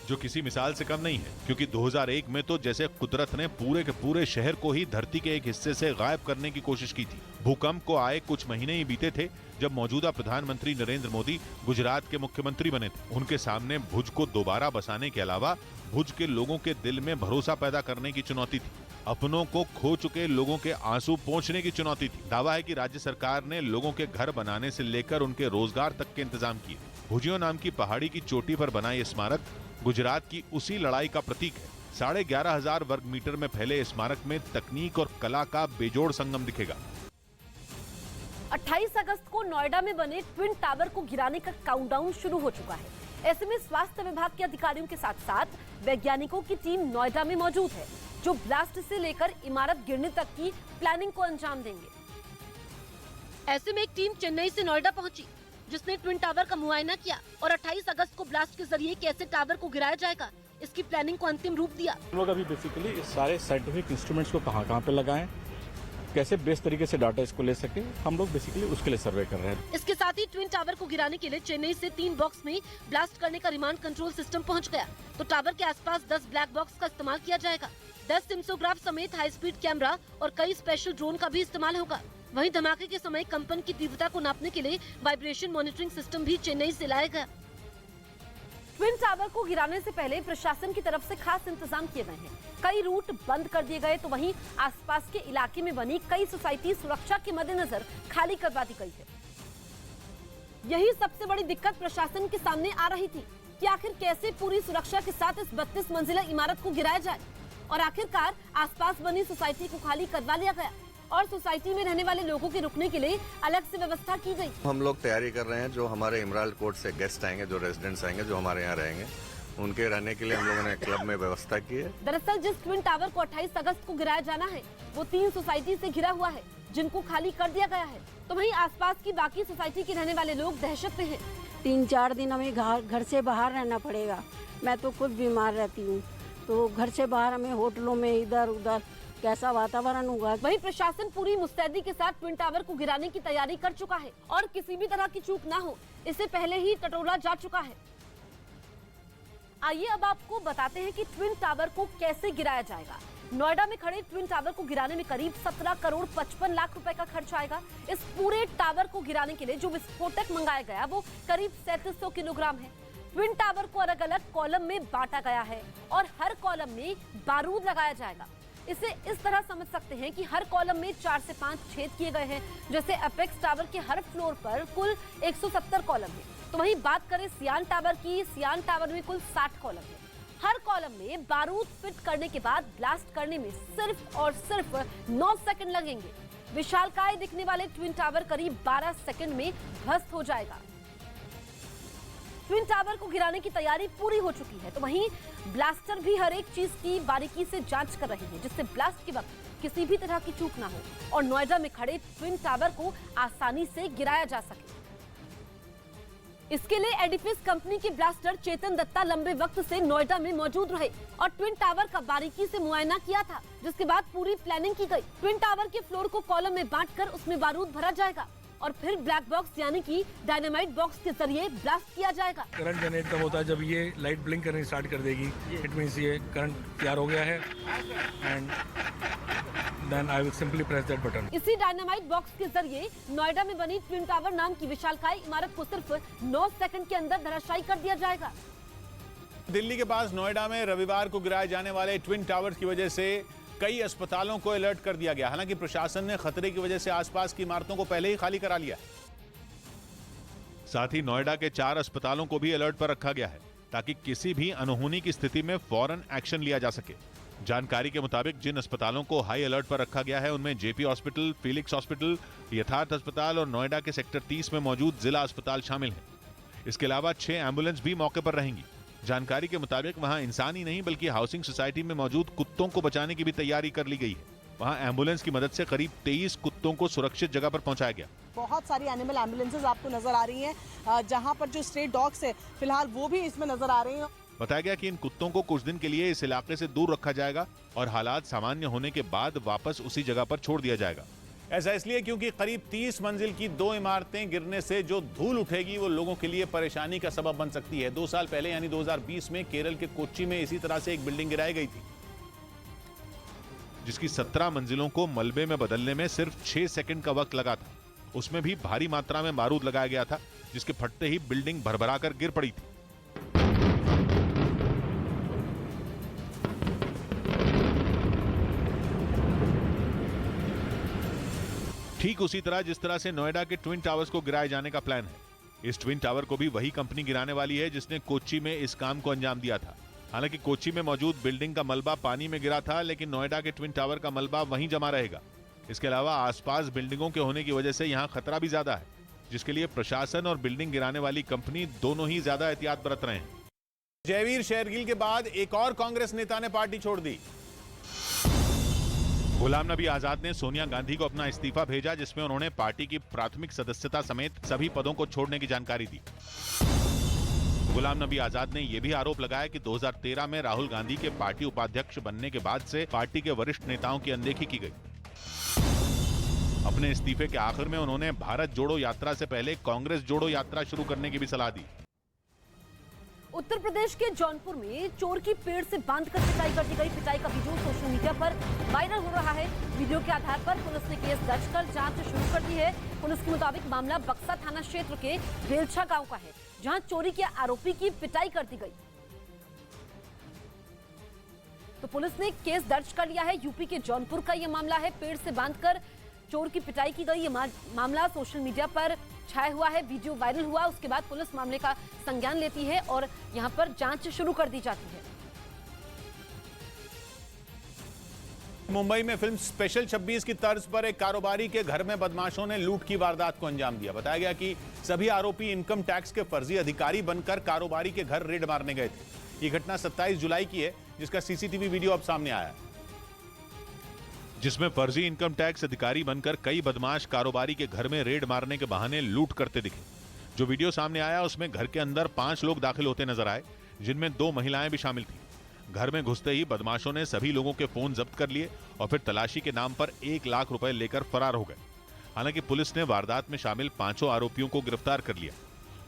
जो किसी मिसाल से कम नहीं है, क्योंकि 2001 में तो जैसे कुदरत ने पूरे के पूरे शहर को ही धरती के एक हिस्से से गायब करने की कोशिश की थी। भूकंप को आए कुछ महीने ही बीते थे जब मौजूदा प्रधानमंत्री नरेंद्र मोदी गुजरात के मुख्यमंत्री बने थे। उनके सामने भुज को दोबारा बसाने के अलावा भुज के लोगों के दिल में भरोसा पैदा करने की चुनौती थी। अपनों को खो चुके लोगों के आंसू पोंछने की चुनौती थी। दावा है कि राज्य सरकार ने लोगों के घर बनाने से लेकर उनके रोजगार तक के इंतजाम किए। भुजियो नाम की पहाड़ी की चोटी पर बना ये स्मारक गुजरात की उसी लड़ाई का प्रतीक है। 11,500 वर्ग मीटर में फैले इस स्मारक में तकनीक और कला का बेजोड़ संगम दिखेगा। 28 अगस्त को नोएडा में बने ट्विन टावर को गिराने का काउंटडाउन शुरू हो चुका है। ऐसे में स्वास्थ्य विभाग के अधिकारियों के साथ साथ वैज्ञानिकों की टीम नोएडा में मौजूद है, जो ब्लास्ट से लेकर इमारत गिरने तक की प्लानिंग को अंजाम देंगे। ऐसे में एक टीम चेन्नई से नोएडा पहुंची, जिसने ट्विन टावर का मुआयना किया और 28 अगस्त को ब्लास्ट के जरिए कैसे टावर को गिराया जाएगा, इसकी प्लानिंग को अंतिम रूप दिया। हम लोग अभी बेसिकली इस सारे साइंटिफिक इंस्ट्रूमेंट्स को कहाँ पे लगाएं, कैसे बेस्ट तरीके से डाटा इसको ले सके, हम लोग बेसिकली उसके लिए सर्वे कर रहे हैं। इसके साथ ही ट्विन टावर को गिराने के लिए चेन्नई से 3 बॉक्स में ब्लास्ट करने का रिमांड कंट्रोल सिस्टम पहुंच गया, तो टावर के आसपास 10 ब्लैक बॉक्स का इस्तेमाल किया जाएगा। 10 सिम्सोग्राफ समेत हाई स्पीड कैमरा और कई स्पेशल ड्रोन का भी इस्तेमाल होगा। वहीं धमाके के समय कंपन की तीव्रता को नापने के लिए वाइब्रेशन मॉनिटरिंग सिस्टम भी चेन्नई से लाया गया। ट्विन टावर को गिराने से पहले प्रशासन की तरफ से खास इंतजाम किए गए हैं। कई रूट बंद कर दिए गए, तो वहीं आसपास के इलाके में बनी कई सोसाइटी सुरक्षा के मद्देनजर खाली करवा दी गई है। यही सबसे बड़ी दिक्कत प्रशासन के सामने आ रही थी कि आखिर कैसे पूरी सुरक्षा के साथ इस 32 मंजिला इमारत को गिराया जाए, और आखिरकार आसपास बनी सोसाइटी को खाली करवा लिया गया और सोसाइटी में रहने वाले लोगों के रुकने के लिए अलग से व्यवस्था की गई। हम लोग तैयारी कर रहे हैं, जो हमारे इमराल्ड कोर्ट से गेस्ट आएंगे, जो रेजिडेंट्स आएंगे, जो हमारे यहाँ रहेंगे, उनके रहने के लिए हम लोगों ने क्लब में व्यवस्था की है। दरअसल जिस ट्विन टावर को 28 अगस्त को गिराया जाना है वो 3 सोसाइटी से घिरा हुआ है, जिनको खाली कर दिया गया है। तो वहीं आसपास की बाकी सोसाइटी के रहने वाले लोग दहशत में हैं। 3-4 दिन हमें घर से बाहर रहना पड़ेगा। मैं तो खुद बीमार रहती हूँ, तो घर से बाहर हमें होटलों में इधर उधर कैसा वातावरण होगा। वहीं प्रशासन पूरी मुस्तैदी के साथ ट्विन टावर को गिराने की तैयारी कर चुका है और किसी भी तरह की चूक ना हो, इससे पहले ही टटोला जा चुका है। आइए अब आपको बताते हैं कि ट्विन टावर को कैसे गिराया जाएगा। नोएडा में खड़े ट्विन टावर को गिराने में करीब 17 करोड़ 55 लाख रुपए का खर्च आएगा। इस पूरे टावर को गिराने के लिए जो विस्फोटक मंगाया गया वो करीब 3700 किलोग्राम है। ट्विन टावर को अलग अलग कॉलम में बांटा गया है और हर कॉलम में बारूद लगाया जाएगा। इसे इस तरह समझ सकते हैं कि हर कॉलम में 4 से 5 छेद किए गए हैं। जैसे अपेक्स टावर के हर फ्लोर पर कुल 170 कॉलम है, तो वहीं बात करें सियान टावर की, सियान टावर में कुल 60 कॉलम है। हर कॉलम में बारूद फिट करने के बाद ब्लास्ट करने में सिर्फ और सिर्फ 9 सेकंड लगेंगे। विशालकाय दिखने वाले ट्विन टावर करीब 12 सेकंड में ध्वस्त हो जाएगा। ट्विन टावर को गिराने की तैयारी पूरी हो चुकी है, तो वहीं ब्लास्टर भी हर एक चीज की बारीकी से जांच कर रहे हैं, जिससे ब्लास्ट के वक्त किसी भी तरह की चूक ना हो और नोएडा में खड़े ट्विन टावर को आसानी से गिराया जा सके। इसके लिए एडिफिस कंपनी के ब्लास्टर चेतन दत्ता लंबे वक्त से नोएडा में मौजूद रहे और ट्विन टावर का बारीकी से मुआयना किया था, जिसके बाद पूरी प्लानिंग की गई। ट्विन टावर के फ्लोर को कॉलम में बांटकर उसमें बारूद भरा जाएगा और फिर ब्लैक बॉक्स यानी कि डायनामाइट बॉक्स के जरिए ब्लास्ट किया जाएगा। करंट जनरेट तब होता है जब ये लाइट ब्लिंक करनी स्टार्ट कर देगी। इट मींस ये करंट तैयार हो गया है and then I will simply press that button. इसी डायनामाइट बॉक्स के जरिए नोएडा में बनी ट्विन टावर नाम की विशालकाय इमारत को सिर्फ 9 सेकंड के अंदर धराशायी कर दिया जाएगा। दिल्ली के पास नोएडा में रविवार को गिराए जाने वाले ट्विन टावर्स की वजह से कई अस्पतालों को अलर्ट कर दिया गया। हालांकि प्रशासन ने खतरे की वजह से आसपास की इमारतों को पहले ही खाली करा लिया। साथ ही नोएडा के 4 अस्पतालों को भी अलर्ट पर रखा गया है ताकि किसी भी अनहोनी की स्थिति में फौरन एक्शन लिया जा सके। जानकारी के मुताबिक जिन अस्पतालों को हाई अलर्ट पर रखा गया है उनमें जेपी हॉस्पिटल, फिलिक्स हॉस्पिटल, यथार्थ अस्पताल और नोएडा के सेक्टर 30 में मौजूद जिला अस्पताल शामिल हैं। इसके अलावा 6 एम्बुलेंस भी मौके पर रहेंगी। जानकारी के मुताबिक वहां इंसान ही नहीं बल्कि हाउसिंग सोसाइटी में मौजूद कुत्तों को बचाने की भी तैयारी कर ली गई है। वहां एम्बुलेंस की मदद से करीब 23 कुत्तों को सुरक्षित जगह पर पहुंचाया गया। बहुत सारी एनिमल एम्बुलेंसेज आपको नजर आ रही हैं, जहां पर जो स्ट्रे डॉग्स है फिलहाल वो भी इसमें नजर आ रही हैं। बताया गया कि इन कुत्तों को कुछ दिन के लिए इस इलाके से दूर रखा जाएगा और हालात सामान्य होने के बाद वापस उसी जगह पर छोड़ दिया जाएगा। ऐसा इसलिए क्योंकि करीब 30 मंजिल की 2 इमारतें गिरने से जो धूल उठेगी वो लोगों के लिए परेशानी का सबब बन सकती है। 2 साल पहले यानी 2020 में केरल के कोच्चि में इसी तरह से एक बिल्डिंग गिराई गई थी, जिसकी 17 मंजिलों को मलबे में बदलने में सिर्फ 6 सेकंड का वक्त लगा था। उसमें भी भारी मात्रा में बारूद लगाया गया था, जिसके फटते ही बिल्डिंग भरभराकर गिर पड़ी थी। ठीक उसी तरह जिस तरह से नोएडा के ट्विन टावर्स को गिराए जाने का प्लान है, इस ट्विन टावर को भी वही कंपनी गिराने वाली है जिसने कोच्चि में इस काम को अंजाम दिया था। हालांकि कोच्चि में मौजूद बिल्डिंग का मलबा पानी में गिरा था, लेकिन नोएडा के ट्विन टावर का मलबा वहीं जमा रहेगा। इसके अलावा आसपास बिल्डिंगों के होने की वजह से यहाँ खतरा भी ज्यादा है, जिसके लिए प्रशासन और बिल्डिंग गिराने वाली कंपनी दोनों ही ज्यादा एहतियात बरत रहे हैं। जयवीर शेरगिल के बाद एक और कांग्रेस नेता ने पार्टी छोड़ दी। गुलाम नबी आजाद ने सोनिया गांधी को अपना इस्तीफा भेजा, जिसमें उन्होंने पार्टी की प्राथमिक सदस्यता समेत सभी पदों को छोड़ने की जानकारी दी। गुलाम नबी आजाद ने यह भी आरोप लगाया कि 2013 में राहुल गांधी के पार्टी उपाध्यक्ष बनने के बाद से पार्टी के वरिष्ठ नेताओं की अनदेखी की गई। अपने इस्तीफे के आखिर में उन्होंने भारत जोड़ो यात्रा से पहले कांग्रेस जोड़ो यात्रा शुरू करने की भी सलाह दी। उत्तर प्रदेश के जौनपुर में चोर की पेड़ से बांधकर पिटाई कर दी गई। पिटाई का वीडियो सोशल मीडिया पर वायरल हो रहा है। वीडियो के आधार पर पुलिस ने केस दर्ज कर जांच शुरू कर दी है। पुलिस के मुताबिक मामला बक्सा थाना क्षेत्र के बेलछा गांव का है, जहां चोरी के आरोपी की पिटाई कर दी गई। तो पुलिस ने केस दर्ज कर लिया है। यूपी के जौनपुर का यह मामला है। पेड़ से बांधकर चोर की पिटाई की गई। ये मामला सोशल मीडिया पर छाया हुआ है, वीडियो वायरल हुआ। उसके बाद पुलिस मामले का संज्ञान लेती है और यहां पर जांच शुरू कर दी जाती है। मुंबई में फिल्म स्पेशल 26 की तर्ज पर एक कारोबारी के घर में बदमाशों ने लूट की वारदात को अंजाम दिया। बताया गया कि सभी आरोपी इनकम टैक्स के फर्जी अधिकारी बनकर कारोबारी के घर रेड मारने गए थे। ये घटना 27 जुलाई की है, जिसका सीसीटीवी वीडियो अब सामने आया है, जिसमें फर्जी इनकम टैक्स अधिकारी बनकर कई बदमाश कारोबारी के घर में रेड मारने के बहाने लूट करते दिखे। जो वीडियो सामने आया उसमें घर के अंदर 5 लोग दाखिल होते नजर आए, जिनमें 2 महिलाएं भी शामिल थीं। घर में घुसते ही बदमाशों ने सभी लोगों के फोन जब्त कर लिए और फिर तलाशी के नाम पर 1 लाख रुपए लेकर फरार हो गए। हालांकि पुलिस ने वारदात में शामिल 5 आरोपियों को गिरफ्तार कर लिया।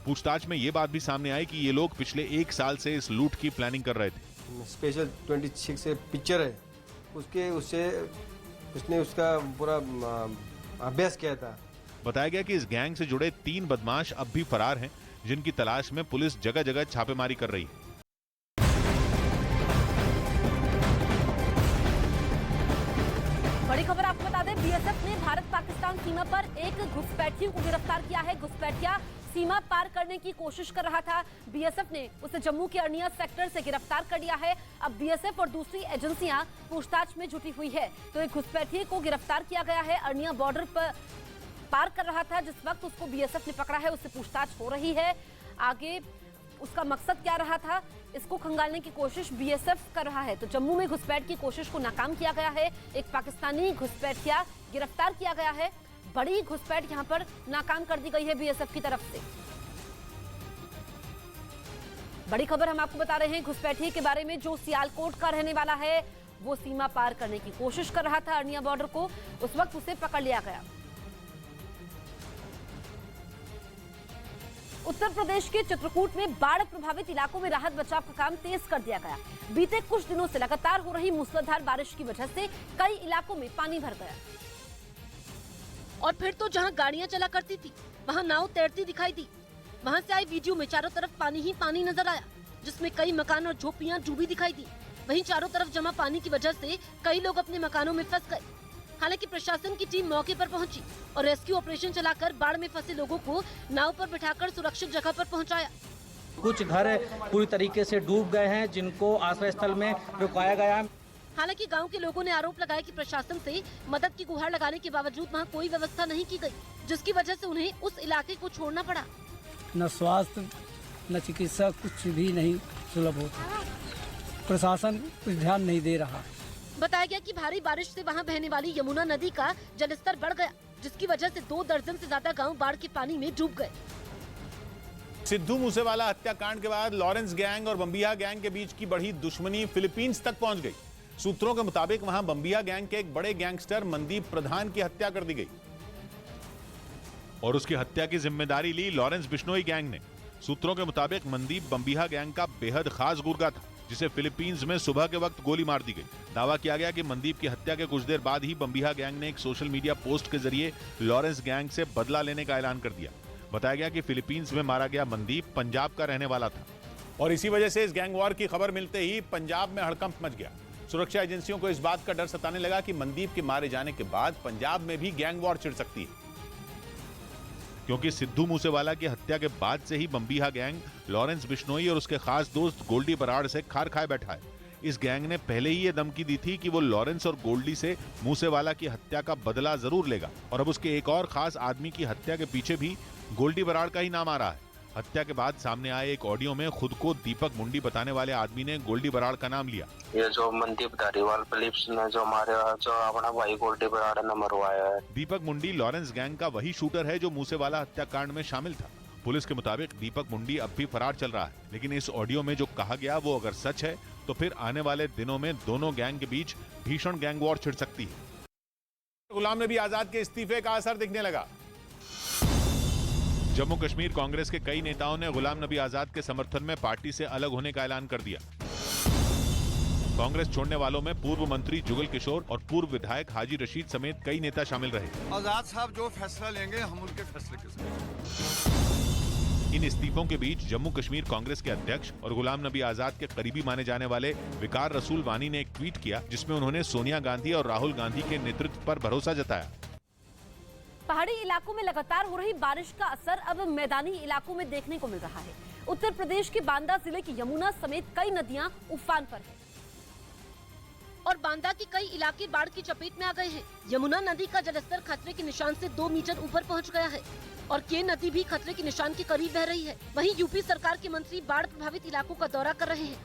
पूछताछ में ये बात भी सामने आई कि ये लोग पिछले 1 साल से इस लूट की प्लानिंग कर रहे थे। स्पेशल 26 से पिक्चर है, उसने उसका पूरा अभ्यास किया था। बताया गया कि इस गैंग से जुड़े 3 बदमाश अब भी फरार हैं, जिनकी तलाश में पुलिस जगह जगह छापेमारी कर रही है। बड़ी खबर आपको बता दें, बीएसएफ ने भारत पाकिस्तान सीमा पर एक घुसपैठियों को गिरफ्तार किया है। घुसपैठिया सीमा पार करने की कोशिश कर रहा था। बीएसएफ ने उसे जम्मू के अर्निया सेक्टर से गिरफ्तार कर लिया है। अब बीएसएफ और दूसरी एजेंसियां पूछताछ में जुटी हुई है। तो एक घुसपैठिए को गिरफ्तार किया गया है। अर्निया बॉर्डर पर पार कर रहा था जिस वक्त उसको बीएसएफ ने पकड़ा है, उससे पूछताछ हो रही है। आगे उसका मकसद क्या रहा था, इसको खंगालने की कोशिश बीएसएफ कर रहा है। तो जम्मू में घुसपैठ की कोशिश को नाकाम किया गया है। एक पाकिस्तानी घुसपैठिया गिरफ्तार किया गया है। बड़ी घुसपैठ यहां पर नाकाम कर दी गई है बीएसएफ की तरफ से। बड़ी खबर हम आपको बता रहे हैं घुसपैठिए के बारे में, जो सियालकोट का रहने वाला है। वो सीमा पार करने की कोशिश कर रहा था अर्निया बॉर्डर को, उस वक्त उसे पकड़ लिया गया। उत्तर प्रदेश के चित्रकूट में बाढ़ प्रभावित इलाकों में राहत बचाव का काम तेज कर दिया गया। बीते कुछ दिनों से लगातार हो रही मूसलाधार बारिश की वजह से कई इलाकों में पानी भर गया। और फिर तो जहां गाड़ियां चला करती थी वहां नाव तैरती दिखाई दी। वहां से आई वीडियो में चारों तरफ पानी ही पानी नजर आया, जिसमें कई मकान और झोपड़ियां डूबी दिखाई दी। वहीं चारों तरफ जमा पानी की वजह से कई लोग अपने मकानों में फंस गए। हालांकि प्रशासन की टीम मौके पर पहुंची और रेस्क्यू ऑपरेशन चलाकर बाढ़ में फंसे लोगों को नाव पर बिठाकर सुरक्षित जगह पर पहुंचाया। कुछ घर पूरी तरीके से डूब गए हैं, जिनको आश्रय स्थल में रुकाया गया है। हालांकि गांव के लोगों ने आरोप लगाया कि प्रशासन से मदद की गुहार लगाने के बावजूद वहां कोई व्यवस्था नहीं की गई, जिसकी वजह से उन्हें उस इलाके को छोड़ना पड़ा। न स्वास्थ्य न चिकित्सा कुछ भी नहीं सुलभ होता। प्रशासन कुछ ध्यान नहीं दे रहा। बताया गया कि भारी बारिश से वहां बहने वाली यमुना नदी का जलस्तर बढ़ गया, जिसकी वजह से 2 दर्जन से ज्यादा गांव बाढ़ के पानी में डूब गए। सिद्धू मूसेवाला हत्याकांड के बाद लॉरेंस गैंग और बम्बिया गैंग के बीच की बढ़ी दुश्मनी फिलीपींस तक पहुंच गई। सूत्रों के मुताबिक वहां बम्बिया गैंग के एक बड़े गैंगस्टर मनदीप प्रधान की हत्या कर दी गई और उसकी हत्या की जिम्मेदारी ली लॉरेंस बिश्नोई गैंग ने। सूत्रों के मुताबिक मनदीप बम्बिया गैंग का बेहद खास गुर्गा था, जिसे फिलीपींस में सुबह के वक्त गोली मार दी गई। दावा किया गया कि मनदीप की हत्या के कुछ देर बाद ही बम्बिया गैंग ने एक सोशल मीडिया पोस्ट के जरिए लॉरेंस गैंग से बदला लेने का ऐलान कर दिया। बताया गया कि फिलीपींस में मारा गया मनदीप पंजाब का रहने वाला था और इसी वजह से इस गैंग वॉर की खबर मिलते ही पंजाब में हड़कंप मच गया। सुरक्षा एजेंसियों को इस बात का डर सताने लगा कि मनदीप के मारे जाने के बाद पंजाब में भी गैंग वॉर छिड़ सकती है, क्योंकि सिद्धू मूसेवाला की हत्या के बाद से ही बम्बिया गैंग लॉरेंस बिश्नोई और उसके खास दोस्त गोल्डी बराड़ से खार खाए बैठा है। इस गैंग ने पहले ही ये धमकी दी थी कि वो लॉरेंस और गोल्डी से मूसेवाला की हत्या का बदला जरूर लेगा और अब उसके एक और खास आदमी की हत्या के पीछे भी गोल्डी बराड़ का ही नाम आ रहा है। हत्या के बाद सामने आए एक ऑडियो में खुद को दीपक मुंडी बताने वाले आदमी ने गोल्डी बराड़ का नाम लिया। ये जो मनदीप धारीवाल फिलिप्स ने जो अपना भाई गोल्डी बराड़ ने मरवाया है। दीपक मुंडी लॉरेंस गैंग का वही शूटर है जो मूसेवाला हत्याकांड में शामिल था। पुलिस के मुताबिक दीपक मुंडी अब भी फरार चल रहा है, लेकिन इस ऑडियो में जो कहा गया वो अगर सच है तो फिर आने वाले दिनों में दोनों गैंग के बीच भीषण गैंग वॉर छिड़ सकती है। गुलाम नबी आजाद के इस्तीफे का असर दिखने लगा। जम्मू कश्मीर कांग्रेस के कई नेताओं ने गुलाम नबी आजाद के समर्थन में पार्टी से अलग होने का ऐलान कर दिया। कांग्रेस छोड़ने वालों में पूर्व मंत्री जुगल किशोर और पूर्व विधायक हाजी रशीद समेत कई नेता शामिल रहे। आजाद साहब जो फैसला लेंगे हम उनके फैसले के साथ। इन इस्तीफों के बीच जम्मू कश्मीर कांग्रेस के अध्यक्ष और गुलाम नबी आजाद के करीबी माने जाने वाले विकार रसूल वानी ने एक ट्वीट किया, जिसमें उन्होंने सोनिया गांधी और राहुल गांधी के नेतृत्व पर भरोसा जताया। पहाड़ी इलाकों में लगातार हो रही बारिश का असर अब मैदानी इलाकों में देखने को मिल रहा है। उत्तर प्रदेश के बांदा जिले की यमुना समेत कई नदियां उफान पर हैं। और बांदा के कई इलाके बाढ़ की चपेट में आ गए हैं। यमुना नदी का जलस्तर खतरे के निशान से 2 मीटर ऊपर पहुंच गया है और केन नदी भी खतरे के निशान के करीब बह रही है। वहीं यूपी सरकार के मंत्री बाढ़ प्रभावित इलाकों का दौरा कर रहे हैं।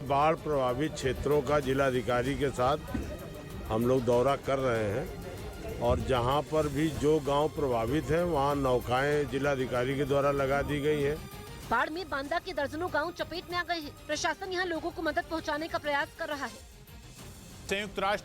बाढ़ प्रभावित क्षेत्रों का जिलाधिकारी के साथ हम लोग दौरा कर रहे हैं और जहां पर भी जो गांव प्रभावित है वहां नौकाएं जिलाधिकारी के द्वारा लगा दी गई है। बाढ़ में बांदा के दर्जनों गांव चपेट में आ गए हैं। प्रशासन यहां लोगों को मदद पहुंचाने का प्रयास कर रहा है। संयुक्त राष्ट्र